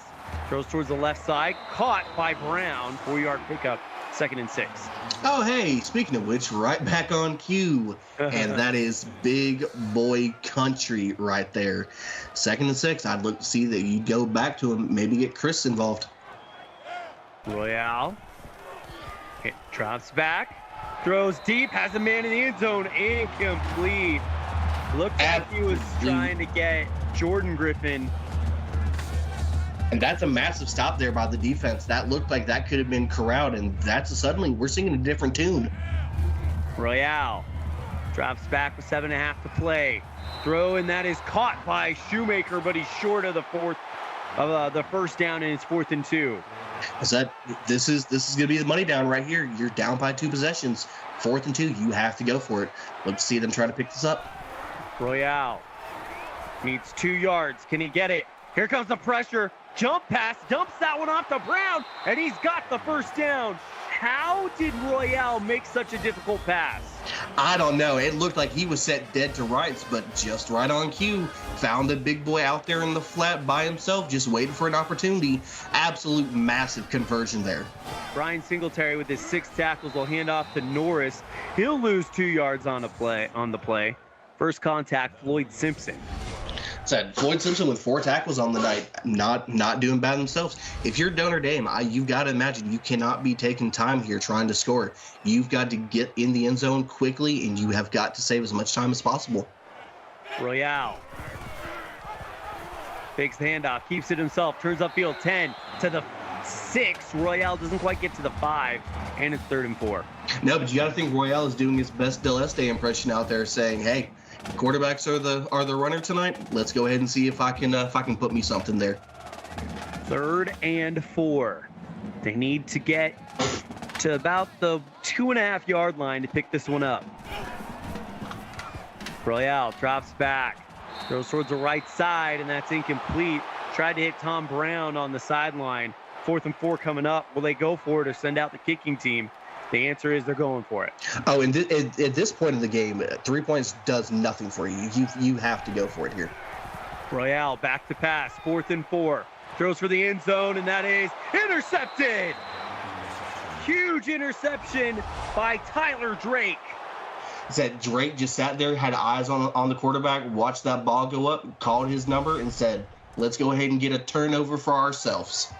Throws towards the left side. Caught by Brown. 4-yard pickup. 2nd and 6. Oh, hey, speaking of which, right back on cue. And that is big boy country right there. 2nd and 6. I'd look to see that you go back to him, maybe get Chris involved. Royale. It drops back. Throws deep. Has a man in the end zone. Incomplete. Looked like he was trying to get Jordan Griffin. And that's a massive stop there by the defense. That looked like that could have been corralled, and suddenly we're singing a different tune. Royale drops back with 7.5 to play. Throw, and that is caught by Shoemaker, but he's short of the first down, and it's 4th and 2. This is going to be the money down right here. You're down by 2 possessions. 4th and 2. You have to go for it. Let's see them try to pick this up. Royale needs 2 yards. Can he get it? Here comes the pressure. Jump pass, dumps that one off to Brown, and he's got the first down. How did Royale make such a difficult pass? I don't know. It looked like he was set dead to rights, but just right on cue. Found the big boy out there in the flat by himself, just waiting for an opportunity. Absolute massive conversion there. Brian Singletary with his 6 tackles will hand off to Norris. He'll lose 2 yards on the play. First contact, Floyd Simpson. Said Floyd Simpson with 4 tackles on the night, not doing bad themselves. If you're Notre Dame, you've got to imagine you cannot be taking time here trying to score. You've got to get in the end zone quickly, and you have got to save as much time as possible. Royale. Fakes the handoff, keeps it himself, turns upfield 10 to the 6. Royale doesn't quite get to the 5, and it's 3rd and 4. No, but you got to think Royale is doing his best Del Este impression out there, saying, "Hey, quarterbacks are the runner tonight. Let's go ahead and see if I can put me something there." 3rd and 4. They need to get to about the 2.5-yard line to pick this one up. Royale drops back, throws towards the right side, and that's incomplete. Tried to hit Tom Brown on the sideline. 4th and 4 coming up. Will they go for it or send out the kicking team? The answer is they're going for it. Oh, and at this point in the game, 3 points does nothing for you. You have to go for it here. Royale back to pass, 4th and 4. Throws for the end zone, and that is intercepted. Huge interception by Tyler Drake. Said Drake just sat there, had eyes on the quarterback, watched that ball go up, called his number, and said, "Let's go ahead and get a turnover for ourselves."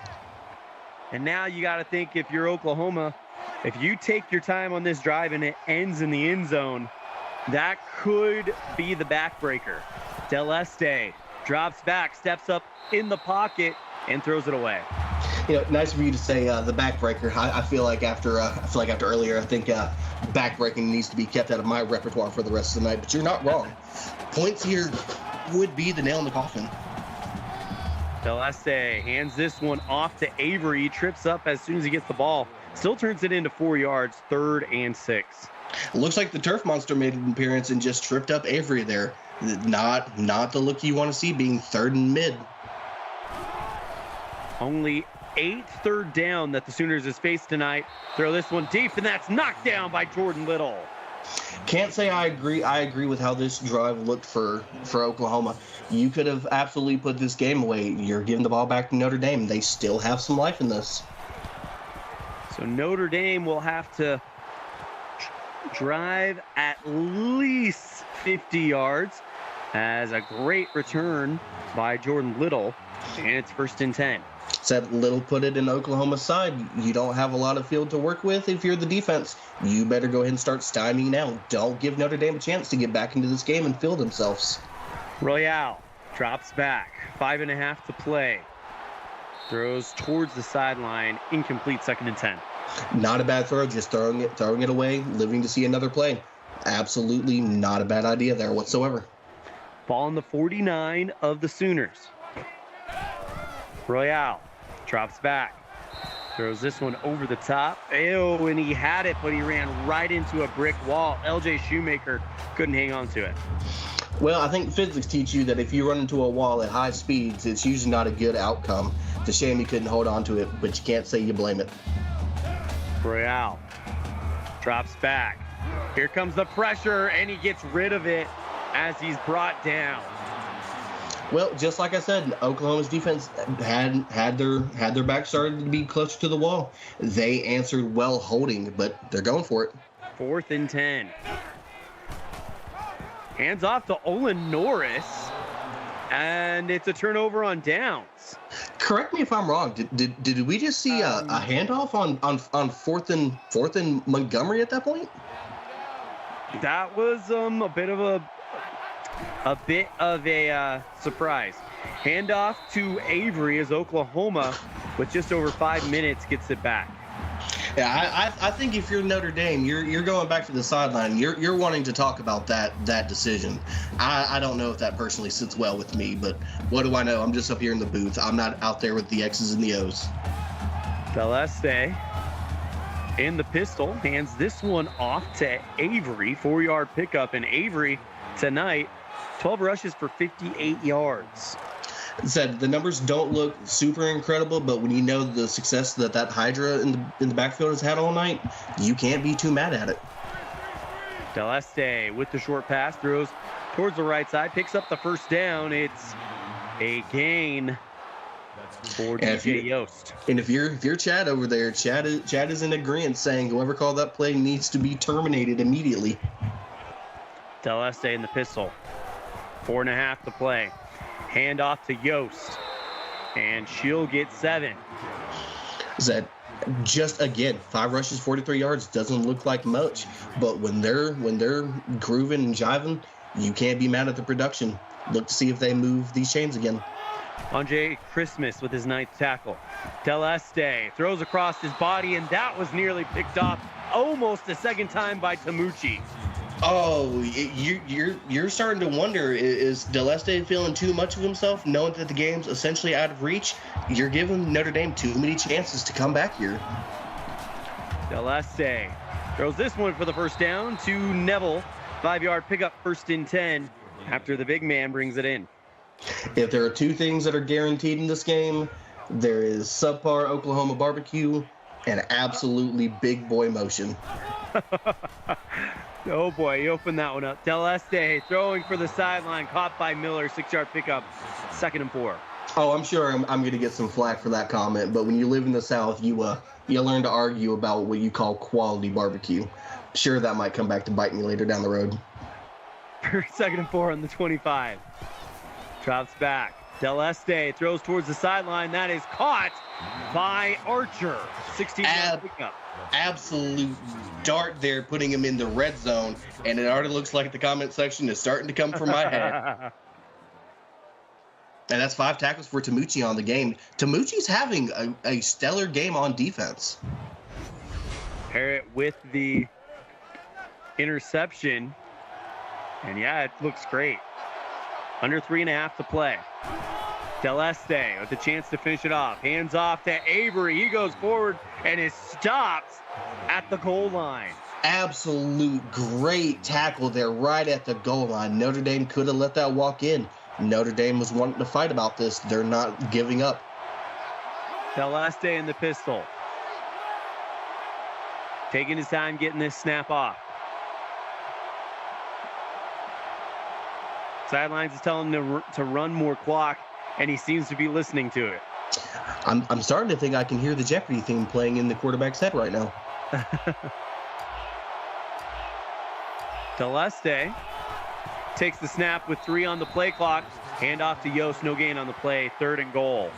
And now you got to think, if you're Oklahoma, if you take your time on this drive and it ends in the end zone, that could be the backbreaker. Del Este drops back, steps up in the pocket, and throws it away. You know, nice for you to say the backbreaker. I feel like after earlier, I think backbreaking needs to be kept out of my repertoire for the rest of the night. But you're not wrong. Points here would be the nail in the coffin. Del Este hands this one off to Avery. He trips up as soon as he gets the ball. Still turns it into 4 yards, 3rd and 6. Looks like the Turf Monster made an appearance and just tripped up Avery there. Not the look you want to see, being 3rd and mid. Only 8th third down that the Sooners has faced tonight. Throw this one deep, and that's knocked down by Jordan Little. Can't say I agree. I agree with how this drive looked for Oklahoma. You could have absolutely put this game away. You're giving the ball back to Notre Dame. They still have some life in this. So Notre Dame will have to drive at least 50 yards as a great return by Jordan Little, and it's 1st and 10. Said Little put it in Oklahoma's side. You don't have a lot of field to work with if you're the defense. You better go ahead and start stymieing now. Don't give Notre Dame a chance to get back into this game and field themselves. Royale drops back, 5.5 to play. Throws towards the sideline, incomplete, 2nd and 10. Not a bad throw, just throwing it away, living to see another play. Absolutely not a bad idea there whatsoever. Ball on the 49 of the Sooners. Royale drops back, throws this one over the top. Ew, and he had it, but he ran right into a brick wall. LJ Shoemaker couldn't hang on to it. Well, I think physics teach you that if you run into a wall at high speeds, it's usually not a good outcome. It's a shame he couldn't hold on to it, but you can't say you blame it. Royale drops back. Here comes the pressure, and he gets rid of it as he's brought down. Well, just like I said, Oklahoma's defense had their back started to be closer to the wall. They answered well holding, but they're going for it. 4th and 10. Hands off to Olin Norris, and it's a turnover on downs. Correct me if I'm wrong. Did we just see a handoff on 4th and Montgomery at that point? That was a bit of a surprise. Handoff to Avery as Oklahoma, with just over 5 minutes, gets it back. Yeah, I think if you're Notre Dame, you're going back to the sideline. You're wanting to talk about that decision. I don't know if that personally sits well with me, but what do I know? I'm just up here in the booth. I'm not out there with the X's and the O's. Del Este in the pistol hands this one off to Avery. 4-yard pickup, and Avery tonight 12 rushes for 58 yards. Said the numbers don't look super incredible, but when you know the success that Hydra in the backfield has had all night, you can't be too mad at it. Del Este with the short pass, throws towards the right side, picks up the 1st down. It's a gain for DJ Yost. And if you're Chad over there, Chad is in agreement, saying whoever called that play needs to be terminated immediately. Del Este in the pistol, 4.5 to play. Hand off to Yost, and she'll get 7. That just again 5 rushes, 43 yards doesn't look like much, but when they're grooving and jiving, you can't be mad at the production. Look to see if they move these chains again. Andre Christmas with his 9th tackle. Del Este throws across his body, and that was nearly picked off almost a second time by Tamucci. Oh, you're starting to wonder, is Del Este feeling too much of himself, knowing that the game's essentially out of reach? You're giving Notre Dame too many chances to come back here. Del Este throws this one for the first down to Neville. 5-yard pickup, 1st and 10, after the big man brings it in. If there are two things that are guaranteed in this game, there is subpar Oklahoma barbecue and absolutely big boy motion. Oh boy, he opened that one up. Del Este throwing for the sideline, caught by Miller, 6-yard pickup, 2nd and 4. Oh, I'm sure I'm going to get some flack for that comment, but when you live in the South, you learn to argue about what you call quality barbecue. Sure, that might come back to bite me later down the road. 2nd and 4 on the 25. Drops back. Del Este throws towards the sideline. That is caught by Archer. 16-yard pickup. Absolute dart there, putting him in the red zone, and it already looks like the comment section is starting to come from my head. And that's 5 tackles for Tamucci on the game. Tamucci's having a stellar game on defense. Pair it with the interception, and yeah, it looks great. Under 3.5 to play. Del Este with the chance to finish it off. Hands off to Avery. He goes forward and is stopped at the goal line. Absolute great tackle there right at the goal line. Notre Dame could have let that walk in. Notre Dame was wanting to fight about this. They're not giving up. Del Este in the pistol. Taking his time getting this snap off. Sidelines is telling him to run more clock, and he seems to be listening to it. I'm starting to think I can hear the Jeopardy theme playing in the quarterback's head right now. Del Este takes the snap with 3 on the play clock. Hand off to Yost, no gain on the play, 3rd and goal.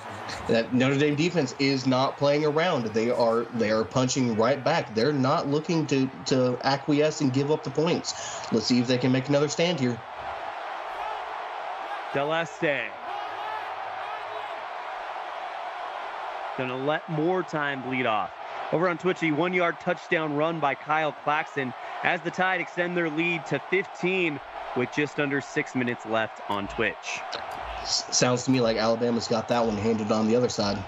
That Notre Dame defense is not playing around. They are punching right back. They're not looking to acquiesce and give up the points. Let's see if they can make another stand here. Del Este gonna let more time bleed off. Over on Twitch, a 1-yard touchdown run by Kyle Claxton as the Tide extend their lead to 15 with just under 6 minutes left on Twitch. Sounds to me like Alabama's got that one handed on the other side.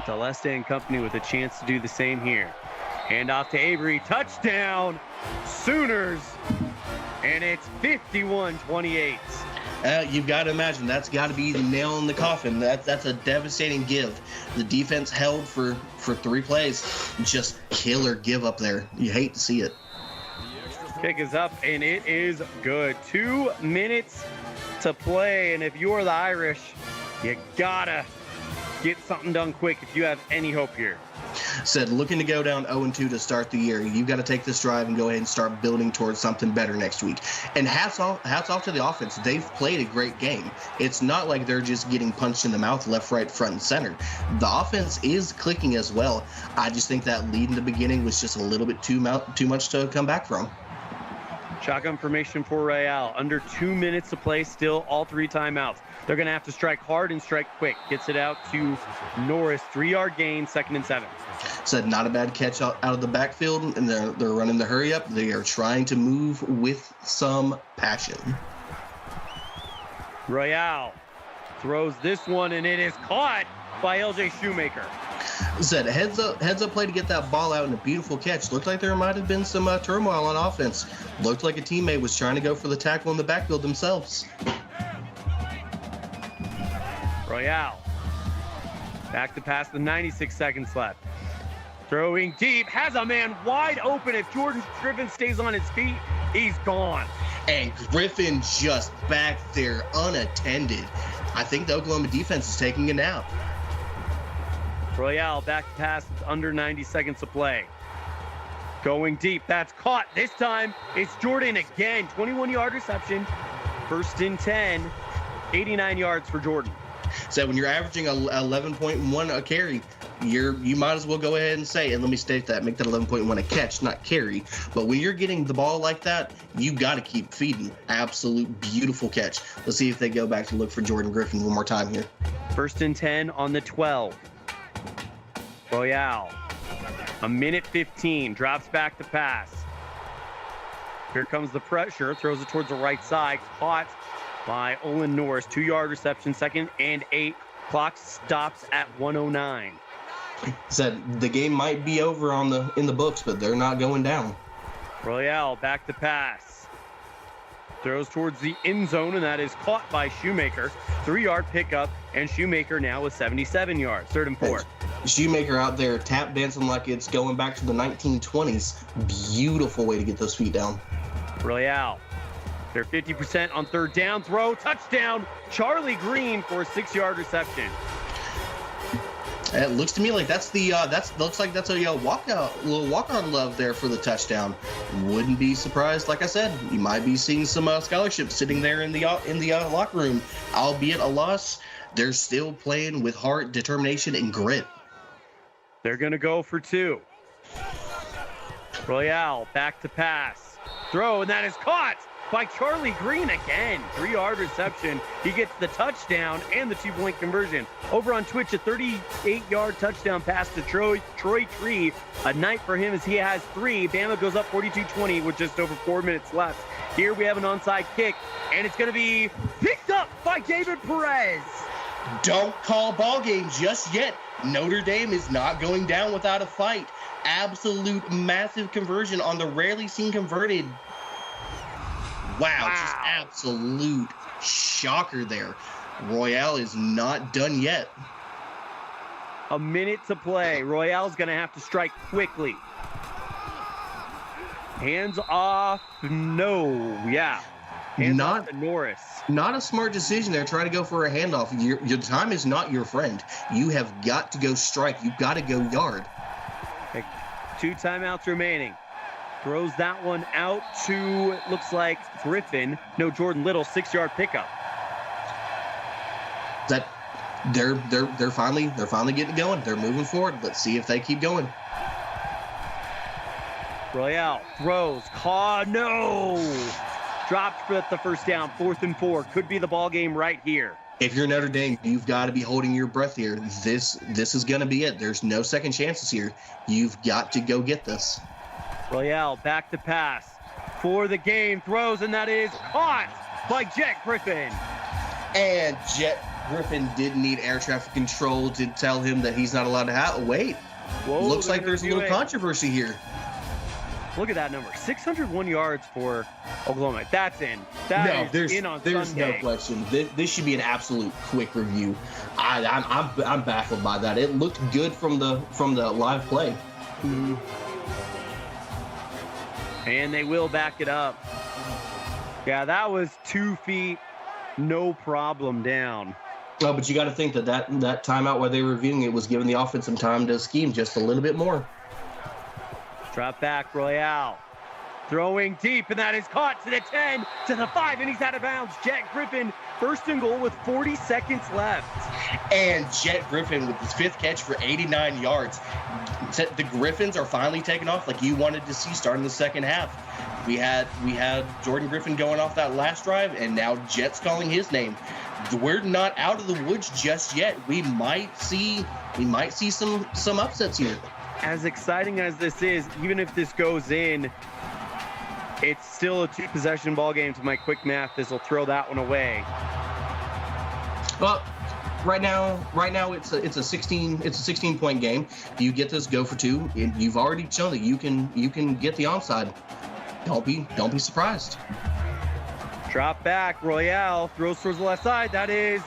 Del Este and company with a chance to do the same here. Hand off to Avery, touchdown, Sooners, and it's 51-28. You've got to imagine that's got to be the nail in the coffin. That's a devastating give. The defense held for 3 plays. Just killer give up there. You hate to see it. Kick is up, and it is good. 2 minutes to play, and if you're the Irish, you gotta get something done quick if you have any hope here. Said looking to go down 0-2 to start the year. You've got to take this drive and go ahead and start building towards something better next week. And hats off to the offense. They've played a great game. It's not like they're just getting punched in the mouth left, right, front, and center. The offense is clicking as well. I just think that lead in the beginning was just a little bit too much to come back from. Shotgun formation for Royale. Under 2 minutes to play, still all 3 timeouts. They're going to have to strike hard and strike quick. Gets it out to Norris. 3-yard gain, 2nd and 7. Said not a bad catch out of the backfield, and they're running the hurry up. They are trying to move with some passion. Royale throws this one, and it is caught by LJ Shoemaker. Said heads up play to get that ball out, and a beautiful catch. Looked like there might have been some turmoil on offense. Looked like a teammate was trying to go for the tackle in the backfield themselves. Royale back to pass with 96 seconds left. Throwing deep, has a man wide open. If Jordan Griffin stays on his feet, he's gone. And Griffin just back there unattended. I think the Oklahoma defense is taking a nap. Royale back to pass with under 90 seconds to play. Going deep, that's caught. This time it's Jordan again. 21-yard reception, 1st and 10, 89 yards for Jordan. So when you're averaging 11.1 a carry, you might as well go ahead and say, and let me state that, make that 11.1 a catch, not carry. But when you're getting the ball like that, you got to keep feeding. Absolute beautiful catch. Let's see if they go back to look for Jordan Griffin one more time here. 1st and 10 on the 12. Royale, a minute 15, drops back to pass. Here comes the pressure, throws it towards the right side, caught by Olin Norris. 2-yard reception, 2nd and 8. Clock stops at 1:09. Said the game might be over in the books, but they're not going down. Royale back to pass. Throws towards the end zone, and that is caught by Shoemaker. 3-yard pickup, and Shoemaker now with 77 yards. 3rd and 4. Shoemaker out there tap dancing like it's going back to the 1920s. Beautiful way to get those feet down. Royale. They're 50% on 3rd down. Throw, touchdown. Charlie Green for a 6-yard reception. It looks to me like that's a little walk-on love there for the touchdown. Wouldn't be surprised. Like I said, you might be seeing some scholarships sitting there in the locker room. Albeit a loss, they're still playing with heart, determination, and grit. They're gonna go for 2. Royale back to pass. Throw, and that is caught by Charlie Green again. 3-yard reception. He gets the touchdown and the 2-point conversion. Over on Twitch, a 38-yard touchdown pass to Troy Tree. A night for him as he has 3. Bama goes up 42-20 with just over 4 minutes left. Here we have an onside kick, and it's going to be picked up by David Perez. Don't call ball game just yet. Notre Dame is not going down without a fight. Absolute massive conversion on the rarely seen converted. Wow, just absolute shocker there. Royale is not done yet. A minute to play. Royale's going to have to strike quickly. Hands off. No. Yeah. Hands off to Norris. Not a smart decision there. Try to go for a handoff. Your time is not your friend. You have got to go strike. You've got to go yard. Okay. 2 timeouts remaining. Throws that one out to, looks like Griffin. No, Jordan Little, 6-yard pickup. That they're finally getting going. They're moving forward. Let's see if they keep going. Royale throws. No. Dropped for the 1st down. 4th and 4. Could be the ball game right here. If you're Notre Dame, you've got to be holding your breath here. This is going to be it. There's no second chances here. You've got to go get this. Royale back to pass for the game, throws, and that is caught by Jet Griffin. And Jet Griffin didn't need air traffic control to tell him that he's not allowed to have. Wait, looks like there's a little controversy here. Look at that number, 601 yards for Oklahoma. That's in. There's no question. This should be an absolute quick review. I'm baffled by that. It looked good from the live play. Mm-hmm. And they will back it up. Yeah, that was 2 feet, no problem down. Oh, but you got to think that timeout while they were reviewing it was giving the offense some time to scheme just a little bit more. Drop back, Royale. Throwing deep, and that is caught to the 10, to the 5, and he's out of bounds. Jet Griffin, 1st and goal with 40 seconds left. And Jet Griffin with his 5th catch for 89 yards. The Griffins are finally taking off like you wanted to see starting the second half. We had Jordan Griffin going off that last drive, and now Jet's calling his name. We're not out of the woods just yet. We might see some upsets here. As exciting as this is, even if this goes in, it's still a 2-possession ball game. To my quick math, this will throw that one away. Well, right now it's a 16 point game. If you get this, go for 2. You've already shown that you can get the onside. Don't be surprised. Drop back, Royale throws towards the left side. That is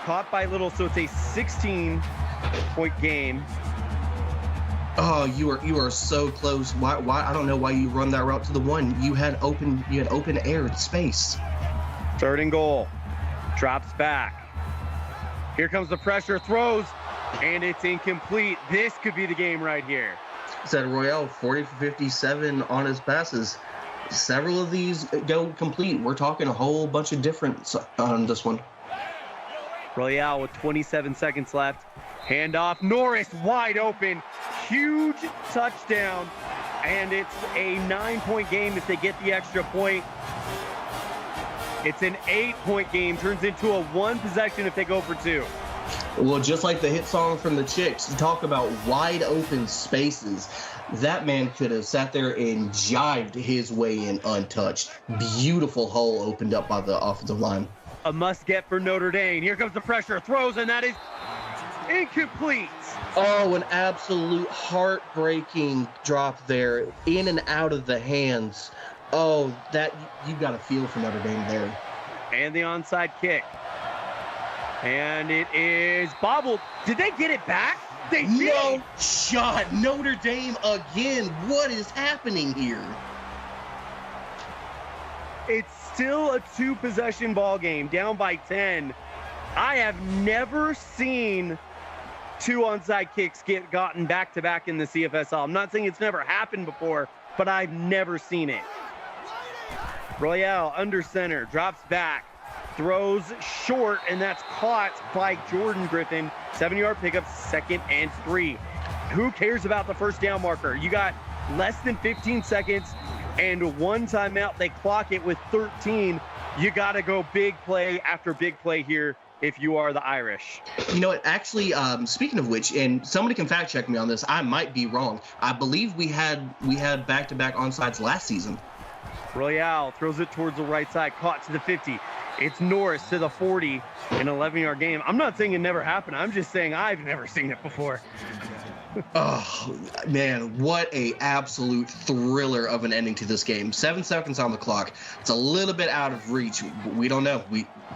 caught by Little, so it's a 16-point game. Oh, you are so close. Why? I don't know why you run that route to the 1. You had open air space. 3rd and goal. Drops back. Here comes the pressure. Throws, and it's incomplete. This could be the game right here. Said Royale 40 for 57 on his passes. Several of these go complete. We're talking a whole bunch of different on this one. Royale with 27 seconds left. Handoff, Norris wide open, huge touchdown, and it's a 9-point game if they get the extra point. It's an 8-point game, turns into a 1 possession if they go for 2. Well, just like the hit song from the Chicks, talk about wide open spaces. That man could have sat there and jived his way in untouched. Beautiful hole opened up by the offensive line. A must get for Notre Dame. Here comes the pressure, throws, and that is incomplete. Oh, an absolute heartbreaking drop there, in and out of the hands. Oh, that you got a feel for Notre Dame there. And the onside kick. And it is bobbled. Did they get it back? They did. No shot. Notre Dame again. What is happening here? It's still a 2-possession ball game, down by 10. I have never seen 2 onside kicks get gotten back-to-back in the CFSL. I'm not saying it's never happened before, but I've never seen it. Royale under center, drops back, throws short, and that's caught by Jordan Griffin. 7-yard pickup, 2nd and 3. Who cares about the first down marker? You got less than 15 seconds and 1 timeout. They clock it with 13. You got to go big play after big play here if you are the Irish. You know what? Actually, speaking of which, and somebody can fact check me on this, I might be wrong. I believe we had back-to-back onsides last season. Royale throws it towards the right side, caught to the 50. It's Norris to the 40, an 11-yard game. I'm not saying it never happened. I'm just saying I've never seen it before. Oh, man, what a absolute thriller of an ending to this game. 7 seconds on the clock. It's a little bit out of reach. We don't know.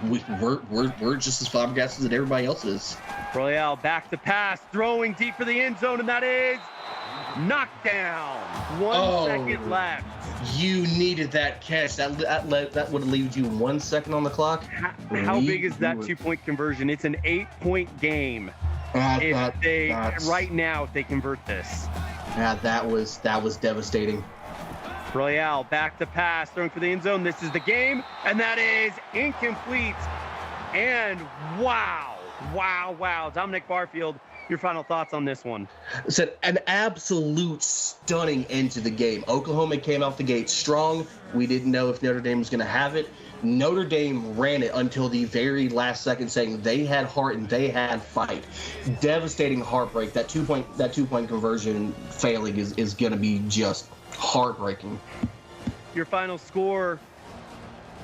We're just as flabbergasted as everybody else is. Royale back to pass, throwing deep for the end zone, and that is knocked down. 1 second left. You needed that catch. That would have left you 1 second on the clock. How big is that 2-point conversion? It's an 8-point game. Right now, if they convert this. Yeah, that was devastating. Royale back to pass, throwing for the end zone. This is the game, and that is incomplete. And wow. Dominic Barfield, your final thoughts on this one? It's an absolute stunning end to the game. Oklahoma came off the gate strong. We didn't know if Notre Dame was going to have it. Notre Dame ran it until the very last second, saying they had heart and they had fight. Devastating heartbreak. That two-point conversion failing is going to be just heartbreaking. Your final score: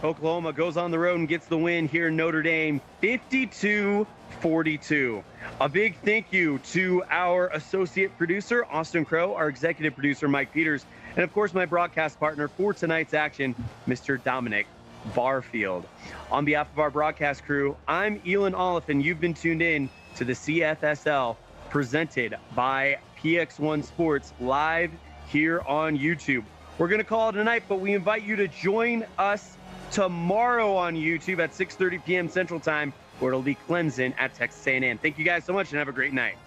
Oklahoma goes on the road and gets the win here in Notre Dame, 52-42. A big thank you to our associate producer, Austin Crow, our executive producer, Mike Peters, and of course my broadcast partner for tonight's action, Mr. Dominic Barfield. On behalf of our broadcast crew, I'm Elon Oliphant. You've been tuned in to the CFSL presented by PX1 Sports live here on YouTube. We're going to call it a night, but we invite you to join us tomorrow on YouTube at 6:30 p.m. Central Time, where it'll be Clemson at Texas A&M. Thank you guys so much and have a great night.